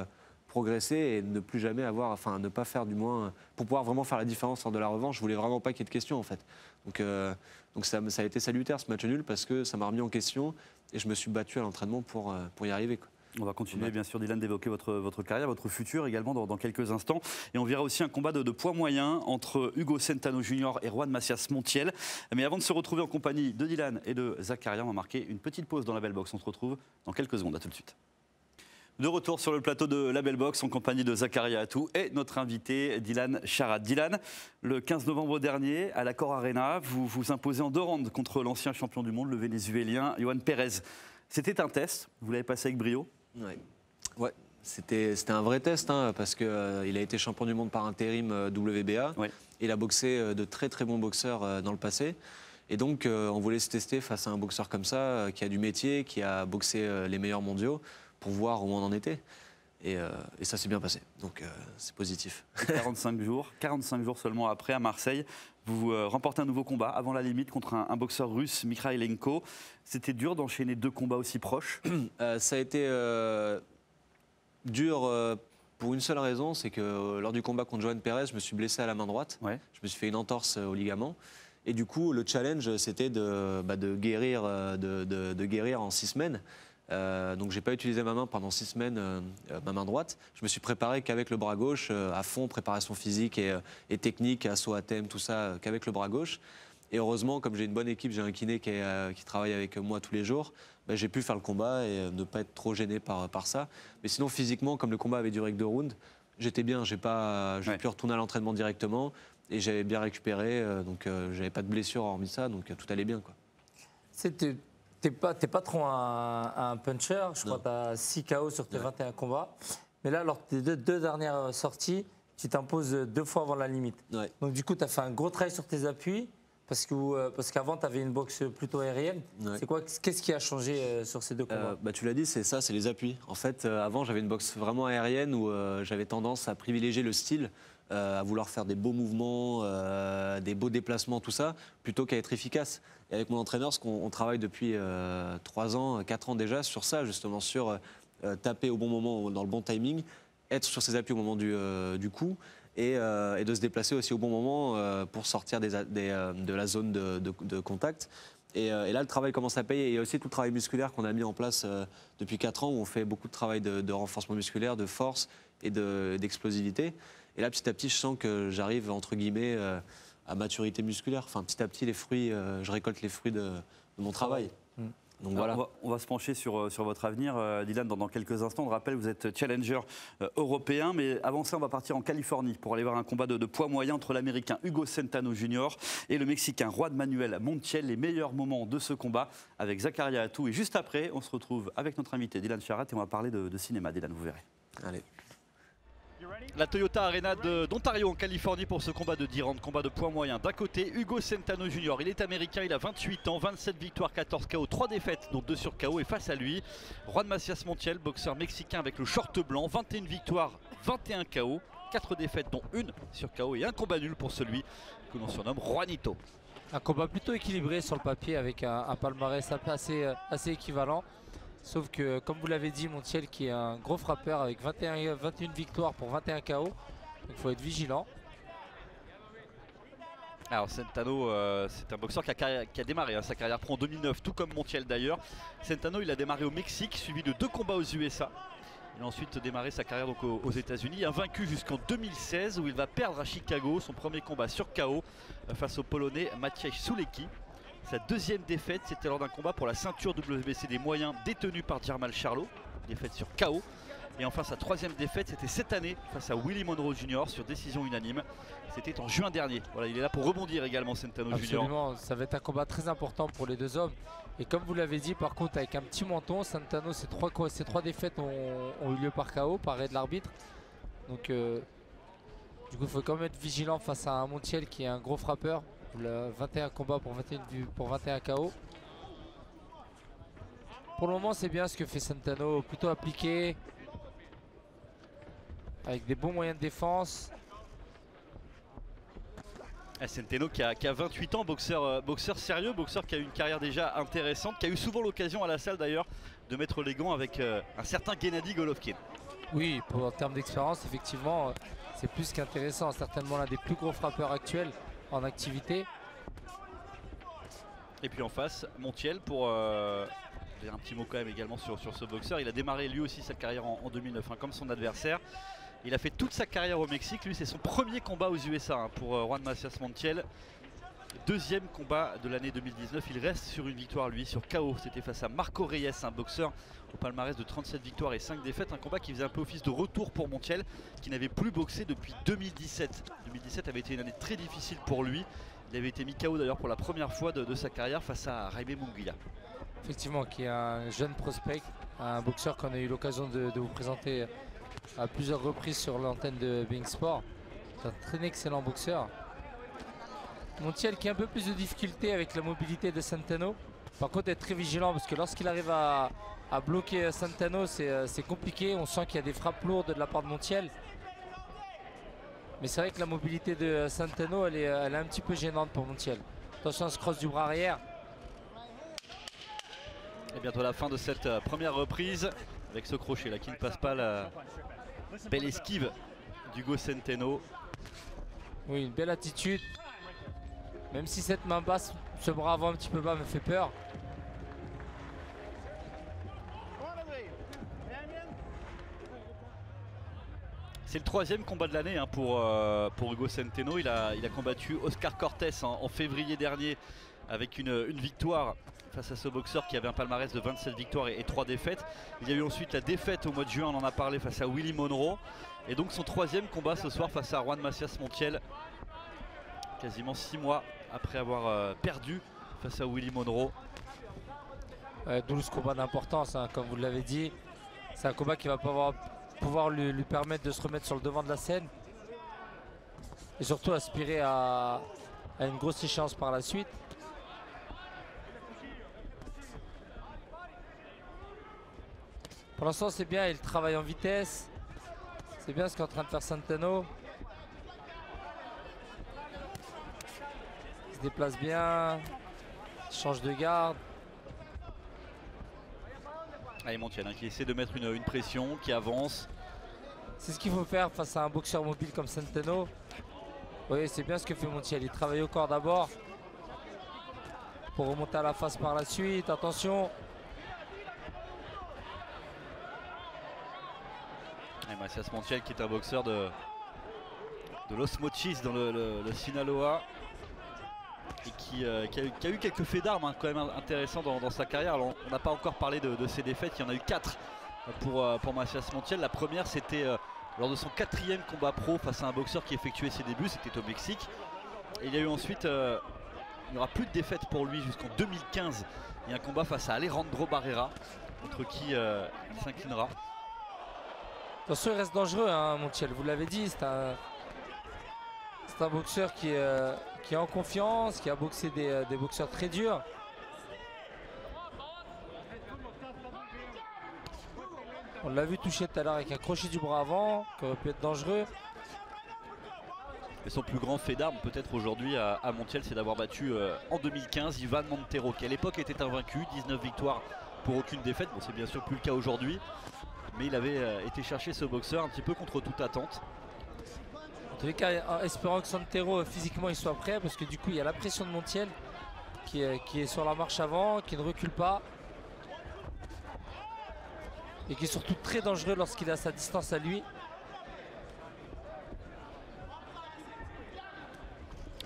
progresser et ne plus jamais ne pas faire du moins, pour pouvoir vraiment faire la différence lors de la revanche. Je voulais vraiment pas qu'il y ait de questions en fait. Donc ça a été salutaire ce match nul parce que ça m'a remis en question et je me suis battu à l'entraînement pour y arriver, quoi. On va continuer bien sûr, Dylan, d'évoquer votre carrière, votre futur également dans quelques instants. Et on verra aussi un combat de poids moyen entre Hugo Centeno Jr. et Juan Macias Montiel. Mais avant de se retrouver en compagnie de Dylan et de Zakaria, on va marquer une petite pause dans la Belle Box. On se retrouve dans quelques secondes. À tout de suite. De retour sur le plateau de la Belle Box en compagnie de Zakaria Atou et notre invité Dylan Charat. Dylan, le 15 novembre dernier, à l'Accor Arena, vous vous imposez en 2 rounds contre l'ancien champion du monde, le Vénézuélien Yohan Pérez. C'était un test, vous l'avez passé avec brio? Ouais. C'était un vrai test parce qu'il a été champion du monde par intérim WBA. Ouais. Il a boxé de très très bons boxeurs dans le passé. Et donc on voulait se tester face à un boxeur comme ça, qui a du métier, qui a boxé les meilleurs mondiaux, pour voir où on en était. Et ça s'est bien passé, donc c'est positif. 45 jours seulement après, à Marseille, vous remportez un nouveau combat avant la limite contre un boxeur russe, Mikhailenko. C'était dur d'enchaîner 2 combats aussi proches? Ça a été dur pour une seule raison, c'est que lors du combat contre Yohan Pérez, je me suis blessé à la main droite. Ouais. Je me suis fait une entorse au ligament. Et du coup, le challenge, c'était de guérir en 6 semaines. Donc j'ai pas utilisé ma main pendant 6 semaines, ma main droite. Je me suis préparé qu'avec le bras gauche, à fond, préparation physique et technique, assaut à thème, tout ça, qu'avec le bras gauche. Et heureusement, comme j'ai une bonne équipe, j'ai un kiné qui travaille avec moi tous les jours, j'ai pu faire le combat et ne pas être trop gêné par ça. Mais sinon, physiquement, comme le combat avait duré que 2 rounds, j'étais bien. J'ai pu retourner à l'entraînement directement et j'avais bien récupéré. Donc j'avais pas de blessure hormis ça, donc tout allait bien, quoi. T'es pas trop un puncher, je crois que tu as 6 KO sur tes 21 combats. Mais là, lors de tes 2 dernières sorties, tu t'imposes 2 fois avant la limite. Ouais. Donc du coup, tu as fait un gros travail sur tes appuis, parce qu'avant, tu avais une boxe plutôt aérienne. Ouais. Qu'est-ce qui a changé sur ces 2 combats? Tu l'as dit, c'est les appuis. En fait, avant, j'avais une boxe vraiment aérienne où j'avais tendance à privilégier le style, à vouloir faire des beaux mouvements, des beaux déplacements, tout ça, plutôt qu'à être efficace. Et avec mon entraîneur, on travaille depuis 3 ans, 4 ans déjà sur ça, justement, sur taper au bon moment, dans le bon timing, être sur ses appuis au moment du coup, et de se déplacer aussi au bon moment pour sortir de la zone de contact. Et là, le travail commence à payer. Et aussi tout le travail musculaire qu'on a mis en place depuis 4 ans, où on fait beaucoup de travail de renforcement musculaire, de force et d'explosivité. Et là, petit à petit, je sens que j'arrive, entre guillemets, à maturité musculaire. Enfin, petit à petit, je récolte les fruits de mon travail. Donc voilà. On va se pencher sur votre avenir, Dylan, dans quelques instants. On rappelle, vous êtes challenger européen, mais avant ça, on va partir en Californie pour aller voir un combat de poids moyen entre l'Américain Hugo Centeno Jr. et le Mexicain Juan Manuel Montiel. Les meilleurs moments de ce combat avec Zakaria Atou. Et juste après, on se retrouve avec notre invité Dylan Charat et on va parler de cinéma. Dylan, vous verrez. Allez. La Toyota Arena d'Ontario en Californie pour ce combat de 10 rounds, combat de poids moyen. D'un côté, Hugo Centeno Jr. Il est américain, il a 28 ans, 27 victoires, 14 KO, 3 défaites, dont 2 sur KO. Et face à lui, Juan Macias Montiel, boxeur mexicain avec le short blanc, 21 victoires, 21 KO, 4 défaites, dont 1 sur KO et un combat nul pour celui que l'on surnomme Juanito. Un combat plutôt équilibré sur le papier avec un palmarès assez équivalent. Sauf que, comme vous l'avez dit, Montiel qui est un gros frappeur avec 21 victoires pour 21 KO. Donc il faut être vigilant. Alors Centeno, c'est un boxeur qui a démarré sa carrière pro en 2009, tout comme Montiel d'ailleurs. Centeno, il a démarré au Mexique, suivi de 2 combats aux USA. Il a ensuite démarré sa carrière donc aux États-Unis, invaincu jusqu'en 2016 où il va perdre à Chicago son premier combat sur KO face au Polonais Maciej Sulecki. Sa 2e défaite, c'était lors d'un combat pour la ceinture WBC des moyens détenu par Jermall Charlo, défaite sur KO. Et enfin sa 3e défaite, c'était cette année face à Willie Monroe Jr. sur décision unanime. C'était en juin dernier. Voilà, il est là pour rebondir également, Centeno Jr. Absolument, ça va être un combat très important pour les 2 hommes. Et comme vous l'avez dit, par contre, avec un petit menton, Centeno, ses 3 défaites ont eu lieu par KO, par arrêt de l'arbitre. Donc du coup, il faut quand même être vigilant face à un Montiel qui est un gros frappeur. 21 combats pour 21 KO. Pour le moment, c'est bien ce que fait Centeno, plutôt appliqué, avec des bons moyens de défense. Centeno qui a 28 ans, boxeur sérieux, boxeur qui a eu une carrière déjà intéressante, qui a eu souvent l'occasion à la salle d'ailleurs de mettre les gants avec un certain Gennady Golovkin. Oui, en termes d'expérience, effectivement, c'est plus qu'intéressant. Certainement l'un des plus gros frappeurs actuels en activité. Et puis en face, Montiel pour Je vais dire un petit mot quand même également sur ce boxeur. Il a démarré lui aussi sa carrière en 2009, hein, comme son adversaire. Il a fait toute sa carrière au Mexique. Lui, c'est son premier combat aux USA hein, pour Juan Macias Montiel. Deuxième combat de l'année 2019. Il reste sur une victoire, lui, sur KO. C'était face à Marco Reyes, un boxeur au palmarès de 37 victoires et 5 défaites. Un combat qui faisait un peu office de retour pour Montiel, qui n'avait plus boxé depuis 2017. 2017 avait été une année très difficile pour lui. Il avait été mis KO d'ailleurs pour la première fois de sa carrière face à Jaime Munguia. Effectivement, qui est un jeune prospect, un boxeur qu'on a eu l'occasion de vous présenter à plusieurs reprises sur l'antenne de Being Sport. C'est un très excellent boxeur. Montiel qui a un peu plus de difficulté avec la mobilité de Centeno. Par contre, être très vigilant parce que lorsqu'il arrive à bloquer Centeno, c'est compliqué. On sent qu'il y a des frappes lourdes de la part de Montiel. Mais c'est vrai que la mobilité de Centeno, elle est un petit peu gênante pour Montiel. Attention à ce cross du bras arrière. Et bientôt la fin de cette première reprise avec ce crochet là qui ne passe pas. La belle esquive d'Hugo Centeno. Oui, une belle attitude. Même si cette main basse, ce bras avant un petit peu bas me fait peur. C'est le troisième combat de l'année hein, pour Hugo Centeno. Il a combattu Oscar Cortés en février dernier avec une victoire face à ce boxeur qui avait un palmarès de 27 victoires et 3 défaites. Il y a eu ensuite la défaite au mois de juin, on en a parlé, face à Willy Monroe. Et donc son troisième combat ce soir face à Juan Macias Montiel. Quasiment 6 mois après avoir perdu face à Willy Monroe. D'où ce combat d'importance, hein, comme vous l'avez dit. C'est un combat qui va pouvoir lui permettre de se remettre sur le devant de la scène. Et surtout aspirer à une grosse échéance par la suite. Pour l'instant c'est bien, il travaille en vitesse. C'est bien ce qu'est en train de faire Centeno. Il se déplace bien, change de garde. Allez Montiel hein, qui essaie de mettre une pression, qui avance. C'est ce qu'il faut faire face à un boxeur mobile comme Centeno. Oui, c'est bien ce que fait Montiel. Il travaille au corps d'abord pour remonter à la face par la suite. Attention. Et Macias Montiel qui est un boxeur de Los Mochis dans le Sinaloa. Et qui a eu quelques faits d'armes hein, quand même intéressants dans sa carrière. Alors, on n'a pas encore parlé de ses défaites, il y en a eu 4 pour Macias Montiel. La première c'était lors de son 4e combat pro face à un boxeur qui effectuait ses débuts, c'était au Mexique. Et il y a eu ensuite, il n'y aura plus de défaites pour lui jusqu'en 2015. Il y a un combat face à Alejandro Barrera, contre qui il s'inclinera. Attention, il reste dangereux hein, Montiel, vous l'avez dit, c'est un boxeur qui est en confiance, qui a boxé des boxeurs très durs. On l'a vu toucher tout à l'heure avec un crochet du bras avant, qui aurait pu être dangereux. Et son plus grand fait d'armes peut-être aujourd'hui à Montiel, c'est d'avoir battu en 2015 Ivan Montero, qui à l'époque était invaincu, 19 victoires pour aucune défaite. Bon, c'est bien sûr plus le cas aujourd'hui, mais il avait été chercher ce boxeur un petit peu contre toute attente. En tous les cas, en espérant que Centeno physiquement il soit prêt, parce que du coup il y a la pression de Montiel qui est sur la marche avant, qui ne recule pas. Et qui est surtout très dangereux lorsqu'il a sa distance à lui.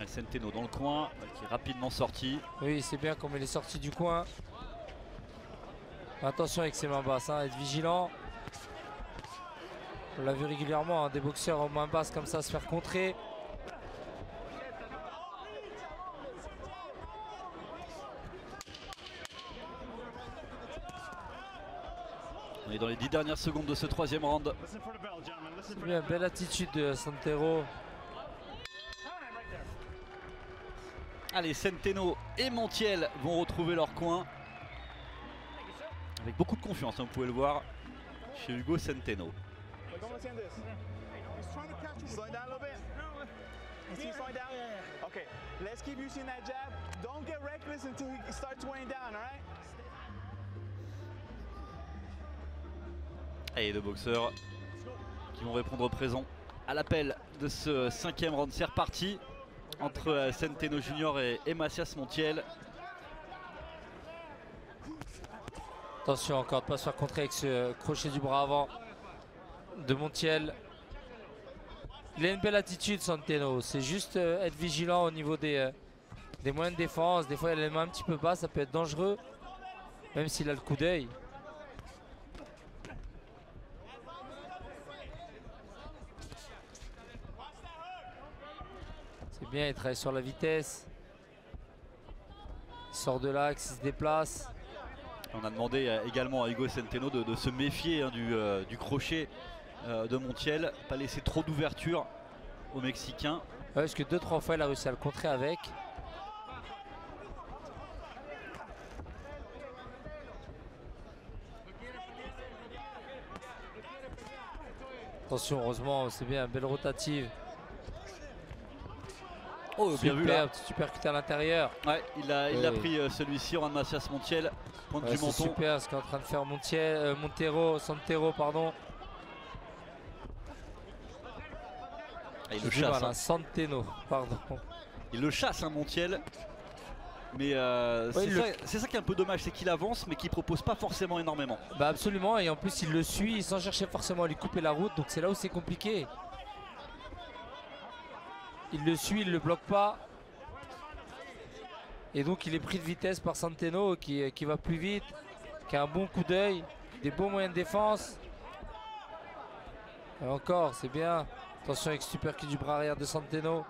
Centeno dans le coin, qui est rapidement sorti. Oui, c'est bien comme il est sorti du coin. Attention avec ses mains basses, hein, être vigilant. On l'a vu régulièrement, hein, des boxeurs aux mains basses comme ça se faire contrer. On est dans les 10 dernières secondes de ce 3e round. C'est bien, belle attitude de Centeno. Allez, Centeno et Montiel vont retrouver leur coin. Avec beaucoup de confiance, hein, vous pouvez le voir, chez Hugo Centeno. Et deux boxeurs qui vont répondre présent à l'appel de ce 5e round. C'est reparti entre Centeno Junior et Macias Montiel. Attention encore de ne pas se faire contrer avec ce crochet du bras avant de Montiel. Il a une belle attitude, Centeno. C'est juste être vigilant au niveau des moyens de défense. Des fois, il a les mains un petit peu bas, ça peut être dangereux. Même s'il a le coup d'œil. C'est bien, il travaille sur la vitesse. Il sort de l'axe, il se déplace. On a demandé également à Hugo Centeno de se méfier du crochet de Montiel, pas laisser trop d'ouverture aux Mexicains. Ouais, parce que 2-3 fois il a réussi à le contrer avec. Attention, heureusement, c'est bien, belle rotative. Oh, bien vu là. Super cuté à l'intérieur. Ouais, il a pris celui-ci, Juan Macias Montiel, pointe du menton. Super ce qu'est en train de faire Santero, pardon. Et il le chasse. Mal, Centeno, pardon. Il le chasse, Montiel. Mais c'est ça qui est un peu dommage, c'est qu'il avance, mais qu'il propose pas forcément énormément. Bah absolument, et en plus il le suit sans chercher forcément à lui couper la route, donc c'est là où c'est compliqué. Il le suit, il ne le bloque pas. Et donc il est pris de vitesse par Centeno qui va plus vite, qui a un bon coup d'œil, des bons moyens de défense. Et encore, c'est bien. Attention avec super kick du bras arrière de Centeno.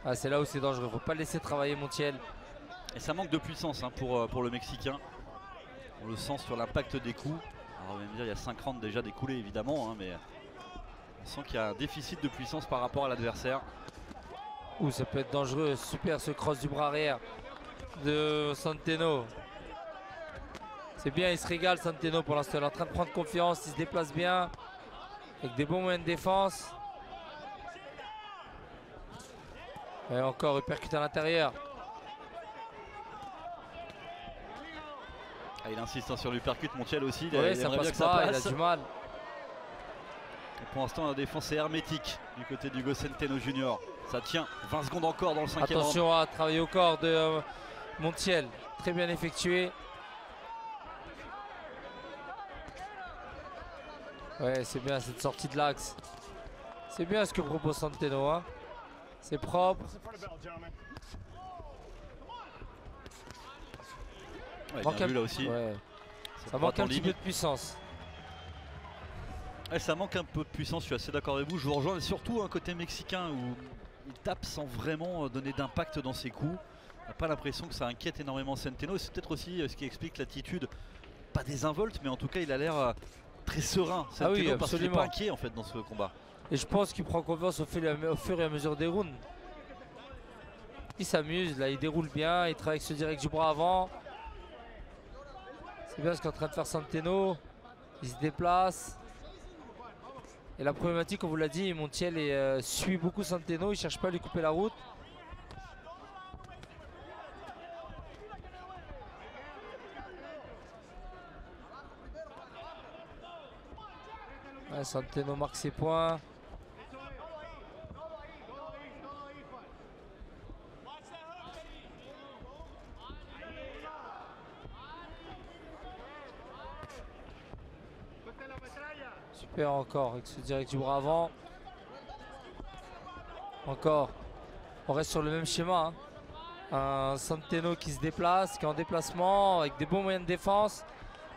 Ah, c'est là où c'est dangereux, faut pas laisser travailler Montiel. Et ça manque de puissance pour le Mexicain. On le sent sur l'impact des coups. Alors on va me dire il y a 5 rounds déjà découlés évidemment, mais on sent qu'il y a un déficit de puissance par rapport à l'adversaire. Ouh, ça peut être dangereux, super ce cross du bras arrière de Centeno. C'est bien, il se régale Centeno pour l'instant, il est en train de prendre confiance, il se déplace bien, avec des bons moyens de défense. Et encore uppercut à l'intérieur. Ah, il insiste sur l'uppercut, Montiel aussi. Oui, ça passe pas, il a du mal. Et pour l'instant, la défense est hermétique du côté d'Hugo Centeno Junior. Ça tient, 20 secondes encore dans le 5e round. Attention à travailler au corps de Montiel, très bien effectué. Ouais, c'est bien cette sortie de l'axe. C'est bien ce que propose Centeno, hein. C'est propre. Ouais, bien vu là aussi. Ouais. Ça manque un petit peu de puissance. Ouais, ça manque un peu de puissance, je suis assez d'accord avec vous. Je vous rejoins, surtout un côté mexicain où il tape sans vraiment donner d'impact dans ses coups. On n'a pas l'impression que ça inquiète énormément Centeno. C'est peut-être aussi ce qui explique l'attitude, pas désinvolte, mais en tout cas il a l'air très serein. Centeno, ah oui, parce qu'il n'est pas inquiet en fait dans ce combat. Et je pense qu'il prend confiance au fur et à mesure des rounds. Il s'amuse, là il déroule bien, il travaille avec ce direct du bras avant. C'est bien ce qu'est en train de faire Centeno. Il se déplace. Et la problématique, on vous l'a dit, Montiel suit beaucoup Centeno, il ne cherche pas à lui couper la route. Ouais, Centeno marque ses points. Super encore avec ce direct du bras avant. Encore. On reste sur le même schéma. Un Centeno qui se déplace, qui est en déplacement, avec des bons moyens de défense.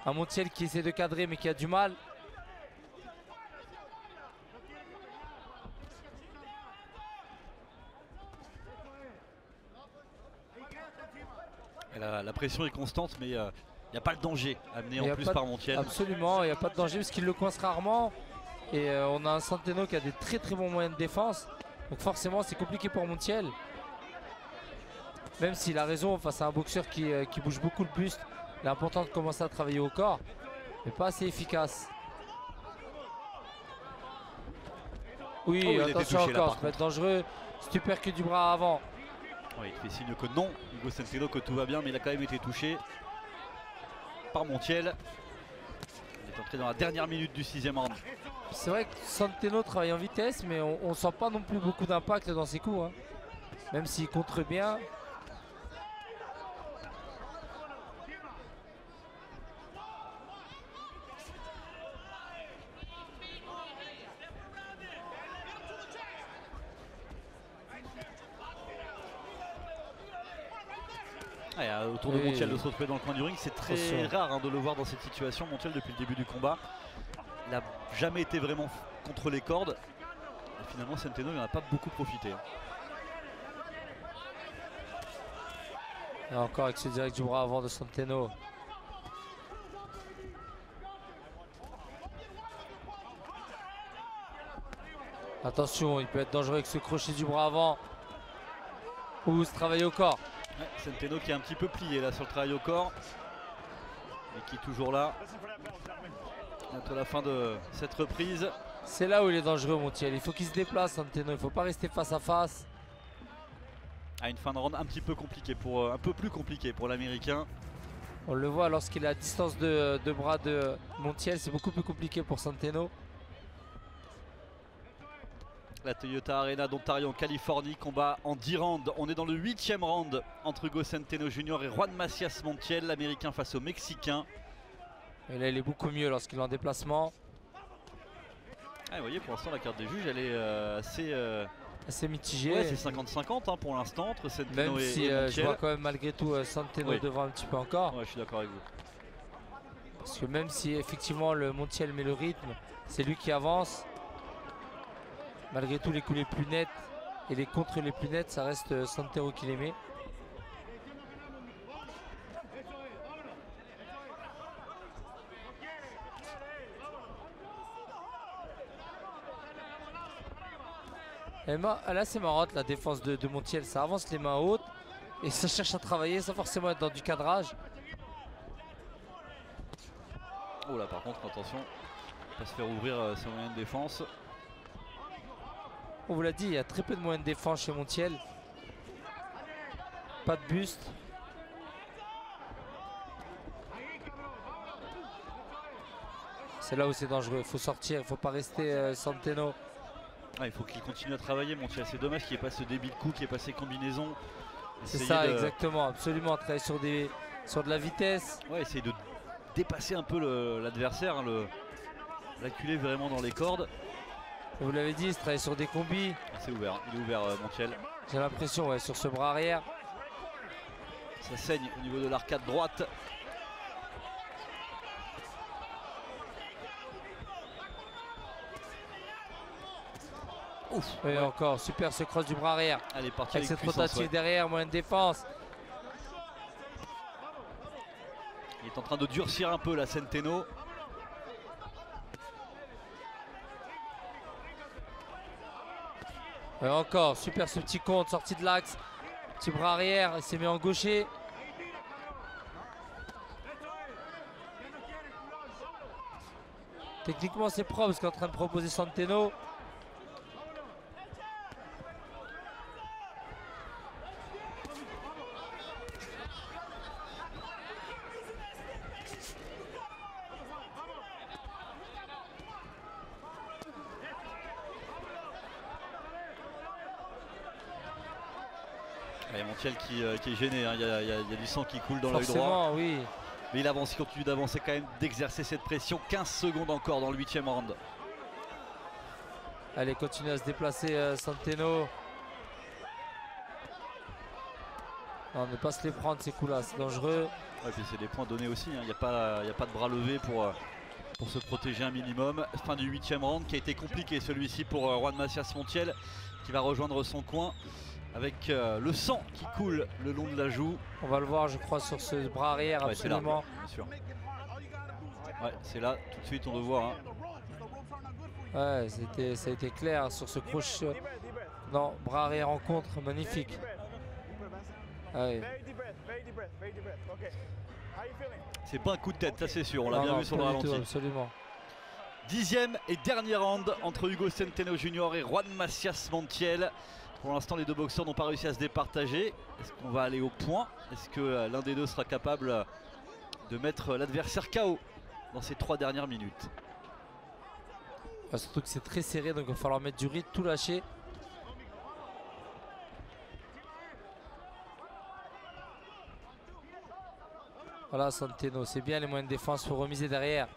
Un Montiel qui essaie de cadrer mais qui a du mal. Et la pression est constante, mais il n'y a pas le danger amené en plus par Montiel. Absolument, il n'y a pas de danger parce qu'il le coince rarement. Et on a un Centeno qui a des très très bons moyens de défense. Donc forcément c'est compliqué pour Montiel. Même s'il a raison face à un boxeur qui bouge beaucoup le buste. Il est important de commencer à travailler au corps. Mais pas assez efficace. Oui, attention encore, ça peut être dangereux. Uppercut du bras avant. Ouais, il fait signe que non, Hugo Centeno, que tout va bien, mais il a quand même été touché par Montiel. Il est entré dans la dernière minute du 6e round. C'est vrai que Centeno travaille en vitesse, mais on ne sent pas non plus beaucoup d'impact dans ses coups. Hein. Même s'il contre bien. Ouais, autour de Oui. Montiel de se retrouver dans le coin du ring, c'est très Attention. rare hein, de le voir dans cette situation. Montiel depuis le début du combat, il n'a jamais été vraiment contre les cordes. Et finalement Centeno il n'en a pas beaucoup profité. Et encore avec ce direct du bras avant de Centeno. Attention, il peut être dangereux avec ce crochet du bras avant. Ou ce travail au corps. Ouais, Centeno qui est un petit peu plié là sur le travail au corps. Et qui est toujours là. Bientôt la fin de cette reprise. C'est là où il est dangereux, Montiel. Il faut qu'il se déplace, Centeno. Il ne faut pas rester face à face. À une fin de round un petit peu compliquée pour un peu plus compliqué pour l'Américain. On le voit lorsqu'il est à distance de bras de Montiel. C'est beaucoup plus compliqué pour Centeno. La Toyota Arena d'Ontario en Californie, combat en 10 rounds. On est dans le 8e round entre Hugo Centeno Jr. et Juan Macias Montiel, l'Américain face au Mexicain. Et là, il est beaucoup mieux lorsqu'il est en déplacement. Ah, vous voyez, pour l'instant, la carte des juges, elle est assez... C'est mitigé. Ouais, c'est 50-50 hein, pour l'instant entre Centeno Même et si Montiel. je vois quand même malgré tout Centeno Oui. devant un petit peu encore. Ouais, je suis d'accord avec vous. Parce que même si effectivement le Montiel met le rythme, c'est lui qui avance. Malgré tout les coups les plus nets et les contres les plus nets, ça reste Centeno qui les met. Et là c'est marrant la défense de Montiel, ça avance les mains hautes et ça cherche à travailler sans forcément être dans du cadrage. Oh là, par contre, attention, pas se faire ouvrir ses moyens de défense. On vous l'a dit, il y a très peu de moyens de défense chez Montiel. Pas de buste. C'est là où c'est dangereux, il faut sortir, il ne faut pas rester Centeno. Ah, il faut qu'il continue à travailler, Montiel. C'est dommage qu'il n'y ait pas ce débit de coup, qu'il n'y ait pas ces combinaisons. C'est Essayer ça, de... exactement, absolument, travailler sur de la vitesse. Ouais, essayer de dépasser un peu l'adversaire, hein, l'acculer vraiment dans les cordes. Vous l'avez dit, se travaille sur des combis. Ah, c'est ouvert, il est ouvert Montiel. J'ai l'impression, ouais, sur ce bras arrière. Ça saigne au niveau de l'arcade droite. Ouf. Et Ouais. encore, super ce cross du bras arrière. Elle est partie Avec avec cette puissance, rotative ouais. derrière, moyen de défense. Il est en train de durcir un peu la Centeno. Et encore, super ce petit compte, sorti de l'axe. Petit bras arrière, il s'est mis en gaucher. Techniquement c'est propre ce qu'est en train de proposer Centeno. Il y a Montiel qui est gêné, hein. Il y a du sang qui coule dans l'œil droit. Forcément, oui. Mais il avance, il continue d'avancer quand même, d'exercer cette pression. 15 secondes encore dans le 8e round. Allez, continue à se déplacer Centeno. Non, ne pas se les prendre ces coups là, c'est dangereux. Ouais, puis c'est des points donnés aussi, hein. Il n'y a pas de bras levés pour se protéger un minimum. Fin du 8e round qui a été compliqué celui-ci pour Juan Macias Montiel qui va rejoindre son coin avec le sang qui coule le long de la joue. On va le voir je crois sur ce bras arrière, Ouais, c'est là, absolument. bien sûr. Ouais, c'est là, tout de suite on le voit. Hein. Ouais, ça a été clair sur ce crochet. Non, bras arrière en contre, magnifique. Ouais. C'est pas un coup de tête, ça c'est sûr, on l'a Non, bien non, vu sur le pas du tout, ralenti. absolument. 10e et dernier round entre Hugo Centeno Jr. et Juan Macias Montiel. Pour l'instant, les deux boxeurs n'ont pas réussi à se départager. Est-ce qu'on va aller au point? Est-ce que l'un des deux sera capable de mettre l'adversaire KO dans ces 3 dernières minutes? Surtout que c'est très serré, donc il va falloir mettre du rythme, tout lâcher. Voilà Centeno, c'est bien les moyens de défense, il faut remiser derrière.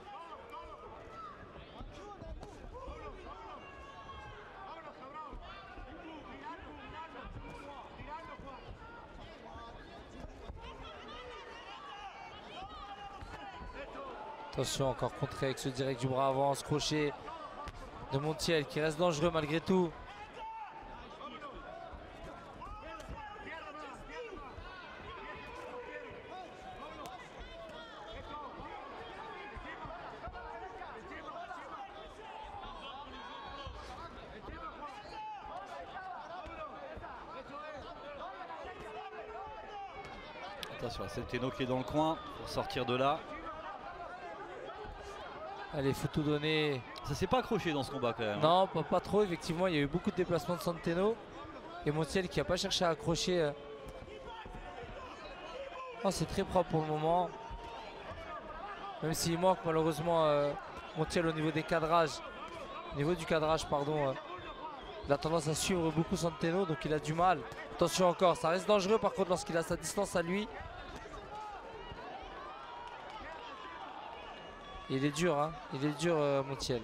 Attention, encore contré avec ce direct du bras avant, ce crochet de Montiel qui reste dangereux malgré tout. Attention, Centeno qui est dans le coin pour sortir de là. Allez, faut tout donner. Ça s'est pas accroché dans ce combat quand même. Non, pas trop. Effectivement, il y a eu beaucoup de déplacements de Centeno. Et Montiel qui n'a pas cherché à accrocher. Oh, c'est très propre pour le moment. Même s'il manque malheureusement Montiel au niveau des cadrages. Au niveau du cadrage, pardon. Il a tendance à suivre beaucoup Centeno, donc il a du mal. Attention encore, ça reste dangereux par contre lorsqu'il a sa distance à lui. Il est dur, hein. Il est dur, Montiel.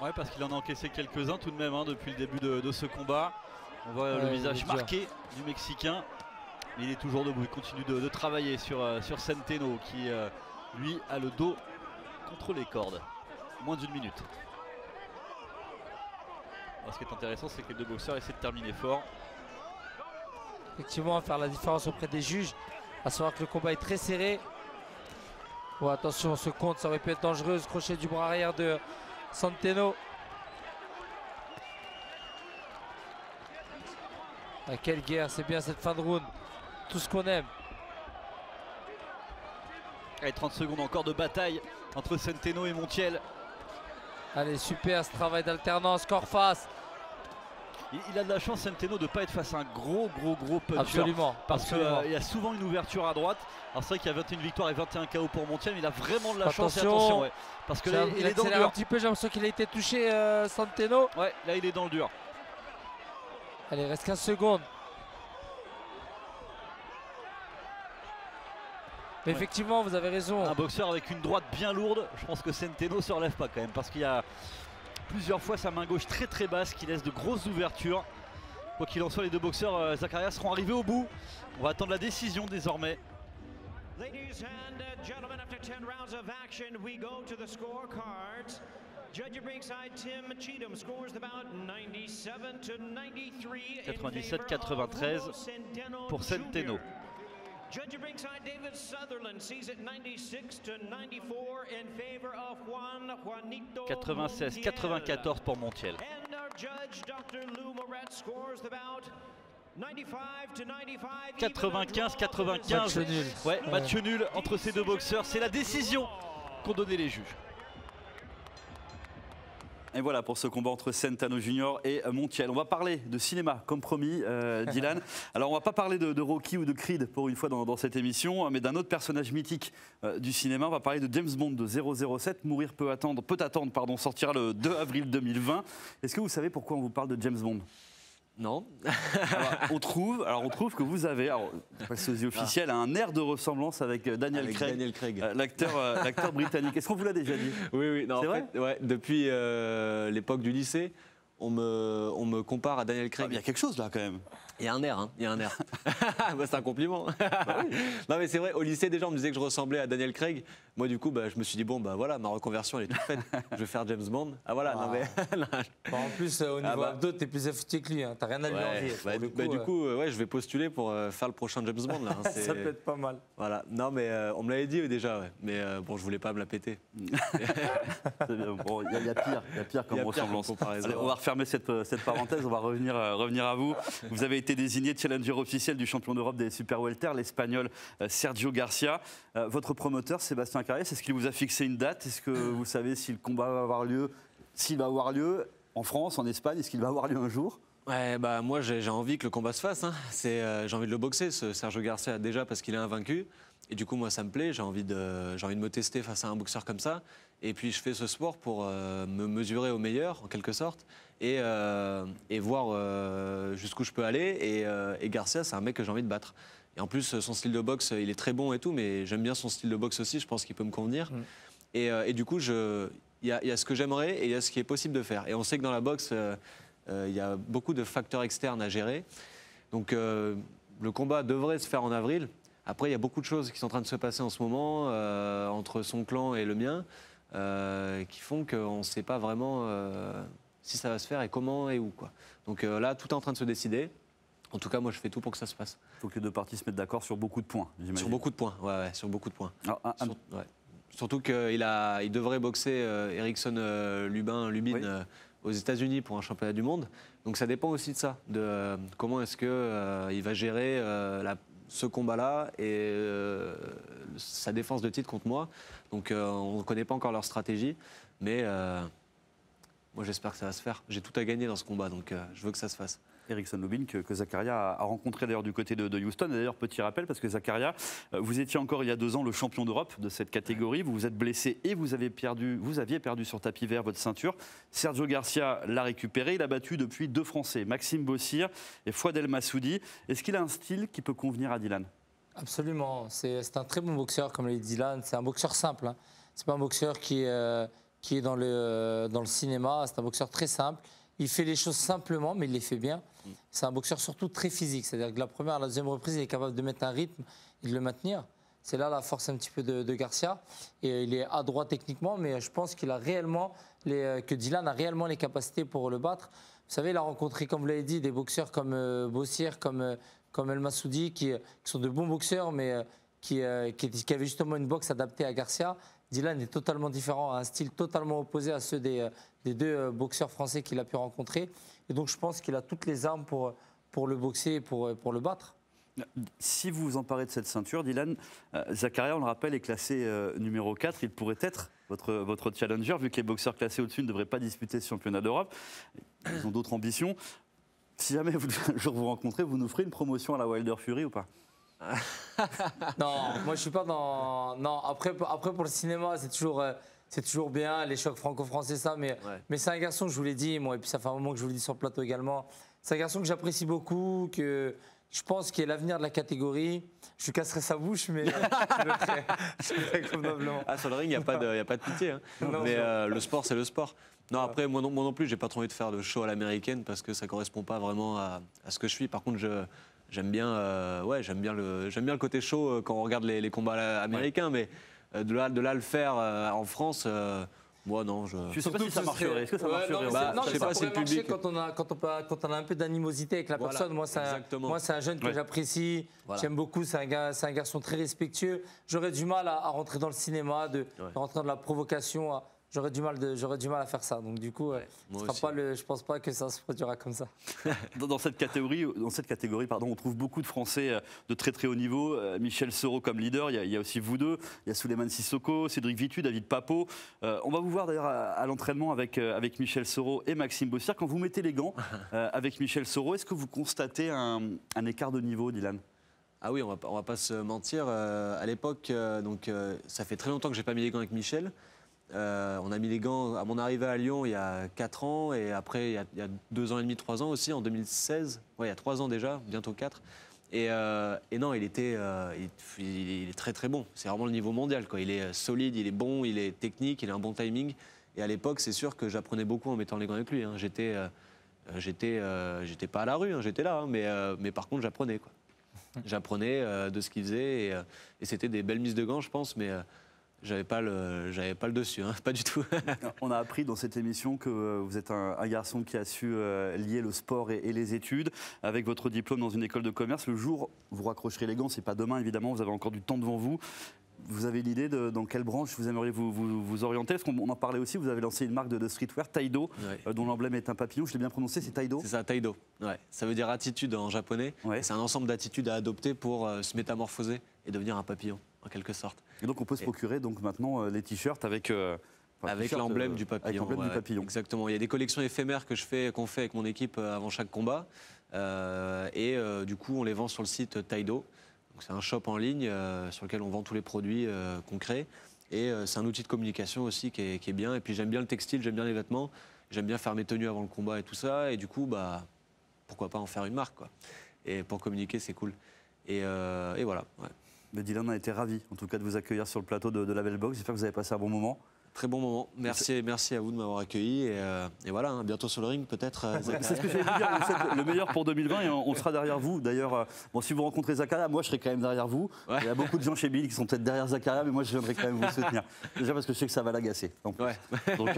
Ouais, parce qu'il en a encaissé quelques-uns tout de même hein, depuis le début de ce combat. On voit le visage marqué du Mexicain. Mais il est toujours debout, il continue de travailler sur Centeno qui, lui, a le dos contre les cordes. Moins d'1 minute. Alors, ce qui est intéressant, c'est que les deux boxeurs essaient de terminer fort. Effectivement, faire la différence auprès des juges. À savoir que le combat est très serré. Bon, attention, ce compte, ça aurait pu être dangereux. Ce crochet du bras arrière de Centeno. Ah, quelle guerre, c'est bien cette fin de round. Tout ce qu'on aime. Allez, 30 secondes encore de bataille entre Centeno et Montiel. Allez, super ce travail d'alternance, corps face. Il a de la chance, Centeno, de ne pas être face à un gros puncher. Absolument. Parce qu'il y a souvent une ouverture à droite. Alors c'est vrai qu'il y a 21 victoires et 21 KO pour Montiel, mais il a vraiment de la chance. Et attention, ouais, parce que là, il est dans le dur. Un petit peu, j'ai l'impression qu'il a été touché, Centeno. Ouais, là il est dans le dur. Allez, il reste 15 secondes. Mais ouais, effectivement, vous avez raison. Un boxeur avec une droite bien lourde, je pense que Centeno ne se relève pas quand même, parce qu'il y a plusieurs fois sa main gauche très basse qui laisse de grosses ouvertures. Quoi qu'il en soit, les deux boxeurs Zakaria seront arrivés au bout. On va attendre la décision désormais. Ladies and gentlemen, after 10 rounds of action, we go to the scorecards. Judge at ringside, Tim Cheatham scores the bout 97-93 pour Centeno. Judge at ringside, David Sutherland sees it 96-94 in favor of Juanito 96-94 pour Montiel. And our judge, Dr. Lou Moret, scores the bout 95-95. Match nul. Ouais, match nul entre ces deux boxeurs. C'est la décision qu'ont donné les juges. Et voilà pour ce combat entre Centeno Junior et Montiel. On va parler de cinéma, comme promis, Dylan. Alors on va pas parler de Rocky ou de Creed pour une fois dans cette émission, mais d'un autre personnage mythique du cinéma. On va parler de James Bond de 007. Mourir peut attendre, sortira le 2 avril 2020. Est-ce que vous savez pourquoi on vous parle de James Bond ? Non. on trouve que vous avez, le sosie officiel, un air de ressemblance avec Daniel Craig. L'acteur britannique. Est-ce qu'on vous l'a déjà dit ? Oui. C'est vrai ? Ouais, depuis l'époque du lycée, on me compare à Daniel Craig. Il y a quelque chose là quand même. Il y a un air, bah, c'est un compliment. Bah oui. Non mais c'est vrai, au lycée déjà on me disait que je ressemblais à Daniel Craig. Moi du coup je me suis dit bon voilà, ma reconversion elle est toute faite. Je vais faire James Bond. Ah voilà, non mais... En plus au niveau abdos t'es plus affûté que lui, hein. T'as rien à lui envier. Du coup je vais postuler pour faire le prochain James Bond là. Ça peut être pas mal. Voilà, non mais on me l'avait dit déjà, ouais. Mais bon je voulais pas me la péter. Bon, il y a pire comme ressemblance. Allez, on va refermer cette parenthèse, on va revenir à vous. Vous avez été désigné challenger officiel du champion d'Europe des super welter, l'Espagnol Sergio Garcia. Votre promoteur Sébastien Carriès, est-ce qu'il vous a fixé une date ? Est-ce que vous savez si le combat va avoir lieu ? S'il va avoir lieu en France, en Espagne, est-ce qu'il va avoir lieu un jour ? Ouais, moi j'ai envie que le combat se fasse. Hein. J'ai envie de le boxer, ce Sergio Garcia, déjà parce qu'il est invaincu. Et du coup, moi, ça me plaît. J'ai envie de me tester face à un boxeur comme ça. Et puis, je fais ce sport pour me mesurer au meilleur, en quelque sorte, et voir jusqu'où je peux aller. Et Garcia, c'est un mec que j'ai envie de battre. Et en plus, son style de boxe, il est très bon et tout, mais j'aime bien son style de boxe aussi. Je pense qu'il peut me convenir. Et du coup, il y a ce que j'aimerais et il y a ce qui est possible de faire. Et on sait que dans la boxe, il y a beaucoup de facteurs externes à gérer. Donc, le combat devrait se faire en avril. Après, il y a beaucoup de choses qui sont en train de se passer en ce moment entre son clan et le mien qui font qu'on ne sait pas vraiment si ça va se faire et comment et où, quoi. Donc là, tout est en train de se décider. En tout cas, moi, je fais tout pour que ça se passe. Il faut que les deux parties se mettent d'accord sur beaucoup de points, j'imagine. Sur beaucoup de points, ouais, sur beaucoup de points. Alors, Surtout qu'il devrait boxer Erickson Lubin Oui. aux États-Unis pour un championnat du monde. Donc ça dépend aussi de ça, de comment est-ce qu'il va gérer ce combat-là et sa défense de titre contre moi. Donc on ne connaît pas encore leur stratégie, mais moi j'espère que ça va se faire. J'ai tout à gagner dans ce combat, donc je veux que ça se fasse. Erickson Lubin que Zakaria a rencontré d'ailleurs du côté de Houston. Et d'ailleurs, petit rappel, parce que Zakaria, vous étiez encore il y a 2 ans le champion d'Europe de cette catégorie. Vous vous êtes blessé et vous aviez perdu sur tapis vert votre ceinture. Sergio Garcia l'a récupéré. Il a battu depuis 2 Français, Maxime Bossir et Fouad El Massoudi. Est-ce qu'il a un style qui peut convenir à Dylan? Absolument. C'est un très bon boxeur, comme l'a dit Dylan. C'est un boxeur simple. Hein. C'est pas un boxeur qui est dans le cinéma. C'est un boxeur très simple. Il fait les choses simplement, mais il les fait bien. C'est un boxeur surtout très physique. C'est-à-dire que la première, la deuxième reprise, il est capable de mettre un rythme et de le maintenir. C'est là la force un petit peu de Garcia. Et il est adroit techniquement, mais je pense qu'il a réellement que Dylan a réellement les capacités pour le battre. Vous savez, il a rencontré, comme vous l'avez dit, des boxeurs comme Bossir, comme El Massoudi, qui sont de bons boxeurs, mais qui avaient justement une boxe adaptée à Garcia. Dylan est totalement différent, a un style totalement opposé à ceux des 2 boxeurs français qu'il a pu rencontrer. Et donc je pense qu'il a toutes les armes pour le boxer et pour le battre. Si vous vous emparez de cette ceinture, Dylan, Zakaria, on le rappelle, est classé numéro 4. Il pourrait être votre challenger, vu que les boxeurs classés au-dessus ne devraient pas disputer ce championnat d'Europe. Ils ont d'autres ambitions. Si jamais un jour vous rencontrez, vous nous ferez une promotion à la Wilder Fury ou pas? Non, moi je suis pas dans. Non, après pour le cinéma, c'est toujours bien, les chocs franco-français, ça, mais c'est un garçon, je vous l'ai dit, moi, et puis ça fait un moment que je vous l'ai dit sur le plateau également. C'est un garçon que j'apprécie beaucoup, que je pense qu'il est l'avenir de la catégorie. Je lui casserai sa bouche, mais je le ferai convenablement. Ah, sur le ring, il n'y a pas de pitié. Hein. Non, mais le sport, c'est le sport. Non, après, moi non plus, j'ai pas trop envie de faire de show à l'américaine parce que ça correspond pas vraiment à ce que je suis. Par contre, j'aime bien le côté show quand on regarde les combats américains, mais de là le faire en France, moi non. Je ne sais pas si ça marcherait. Est-ce que ça marcherait? Non, je sais pas si le public. Quand on a un peu d'animosité avec la personne. Moi, c'est un jeune que j'apprécie. Voilà. J'aime beaucoup. C'est un garçon très respectueux. J'aurais du mal à rentrer dans le cinéma, de rentrer dans la provocation. J'aurais du mal à faire ça. Donc du coup, je pense pas que ça se produira comme ça. Dans cette catégorie, on trouve beaucoup de Français de très très haut niveau. Michel Soro comme leader. Il y a aussi vous deux. Il y a Souleymane Sissoko, Cédric Vitu, David Papo. On va vous voir d'ailleurs à l'entraînement avec Michel Soro et Maxime Bossir. Quand vous mettez les gants avec Michel Soro, est-ce que vous constatez un écart de niveau, Dylan? Ah oui, on va pas se mentir. À l'époque, ça fait très longtemps que j'ai pas mis les gants avec Michel. On a mis les gants à mon arrivée à Lyon il y a 4 ans et après il y a 2 ans et demi, 3 ans aussi, en 2016. Ouais, il y a 3 ans déjà, bientôt 4. Et non, il est très très bon. C'est vraiment le niveau mondial, quoi. Il est solide, il est bon, il est technique, il a un bon timing. Et à l'époque, c'est sûr que j'apprenais beaucoup en mettant les gants avec lui. Hein. J'étais pas à la rue, hein, j'étais là, hein, mais par contre j'apprenais, quoi. J'apprenais de ce qu'il faisait et c'était des belles mises de gants, je pense, mais j'avais pas le dessus, hein, pas du tout. On a appris dans cette émission que vous êtes un garçon qui a su lier le sport et les études. Avec votre diplôme dans une école de commerce, le jour où vous raccrocherez les gants, c'est pas demain évidemment, vous avez encore du temps devant vous. Vous avez l'idée de dans quelle branche vous aimeriez vous orienter? Parce qu'on en parlait aussi, vous avez lancé une marque de streetwear, Taido, dont l'emblème est un papillon. Je l'ai bien prononcé, c'est Taido? C'est ça, Taido. Ouais. Ça veut dire attitude en japonais. Ouais. C'est un ensemble d'attitudes à adopter pour se métamorphoser et devenir un papillon, en quelque sorte. Et donc on peut se procurer donc maintenant les t-shirts avec l'emblème du papillon. Avec l'emblème du papillon. Exactement. Il y a des collections éphémères qu'on fait avec mon équipe avant chaque combat. Du coup, on les vend sur le site Taido. C'est un shop en ligne sur lequel on vend tous les produits qu'on crée. Et c'est un outil de communication aussi qui est bien. Et puis j'aime bien le textile, j'aime bien les vêtements. J'aime bien faire mes tenues avant le combat et tout ça. Et du coup, pourquoi pas en faire une marque, quoi. Et pour communiquer, c'est cool. Et voilà. Ouais. Mais Dylan a été ravi, en tout cas, de vous accueillir sur le plateau de la Belle Box. J'espère que vous avez passé un bon moment. Très bon moment. Merci à vous de m'avoir accueilli. Et voilà, hein, bientôt sur le ring, peut-être. C'est ce que j'allais vous dire. Vous êtes le meilleur pour 2020 et on sera derrière vous. D'ailleurs, bon, si vous rencontrez Zakaria, moi je serai quand même derrière vous. Ouais. Il y a beaucoup de gens chez Bill qui sont peut-être derrière Zakaria, mais moi je viendrai quand même vous soutenir. Déjà parce que je sais que ça va l'agacer. Donc,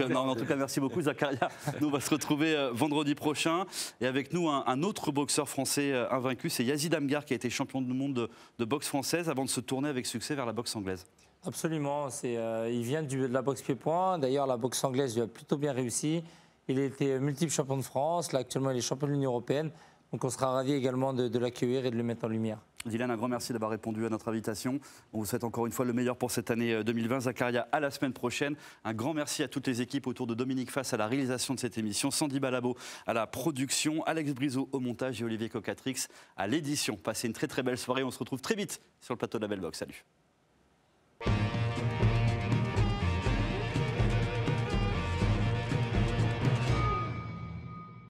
non, en tout cas, merci beaucoup Zakaria. Nous, on va se retrouver vendredi prochain. Et avec nous, un autre boxeur français invaincu, c'est Yazid Amghar, qui a été champion du monde de boxe française avant de se tourner avec succès vers la boxe anglaise. Absolument, il vient de la boxe pied-point. D'ailleurs, la boxe anglaise lui a plutôt bien réussi. Il a été multiple champion de France. Là, actuellement, il est champion de l'Union européenne. Donc, on sera ravis également de l'accueillir et de le mettre en lumière. Dylan, un grand merci d'avoir répondu à notre invitation. On vous souhaite encore une fois le meilleur pour cette année 2020. Zakaria, à la semaine prochaine. Un grand merci à toutes les équipes autour de Dominique Fass à la réalisation de cette émission, Sandy Balabo à la production, Alex Briseau au montage et Olivier Cocatrix à l'édition. Passez une très très belle soirée. On se retrouve très vite sur le plateau de la Belle Box. Salut.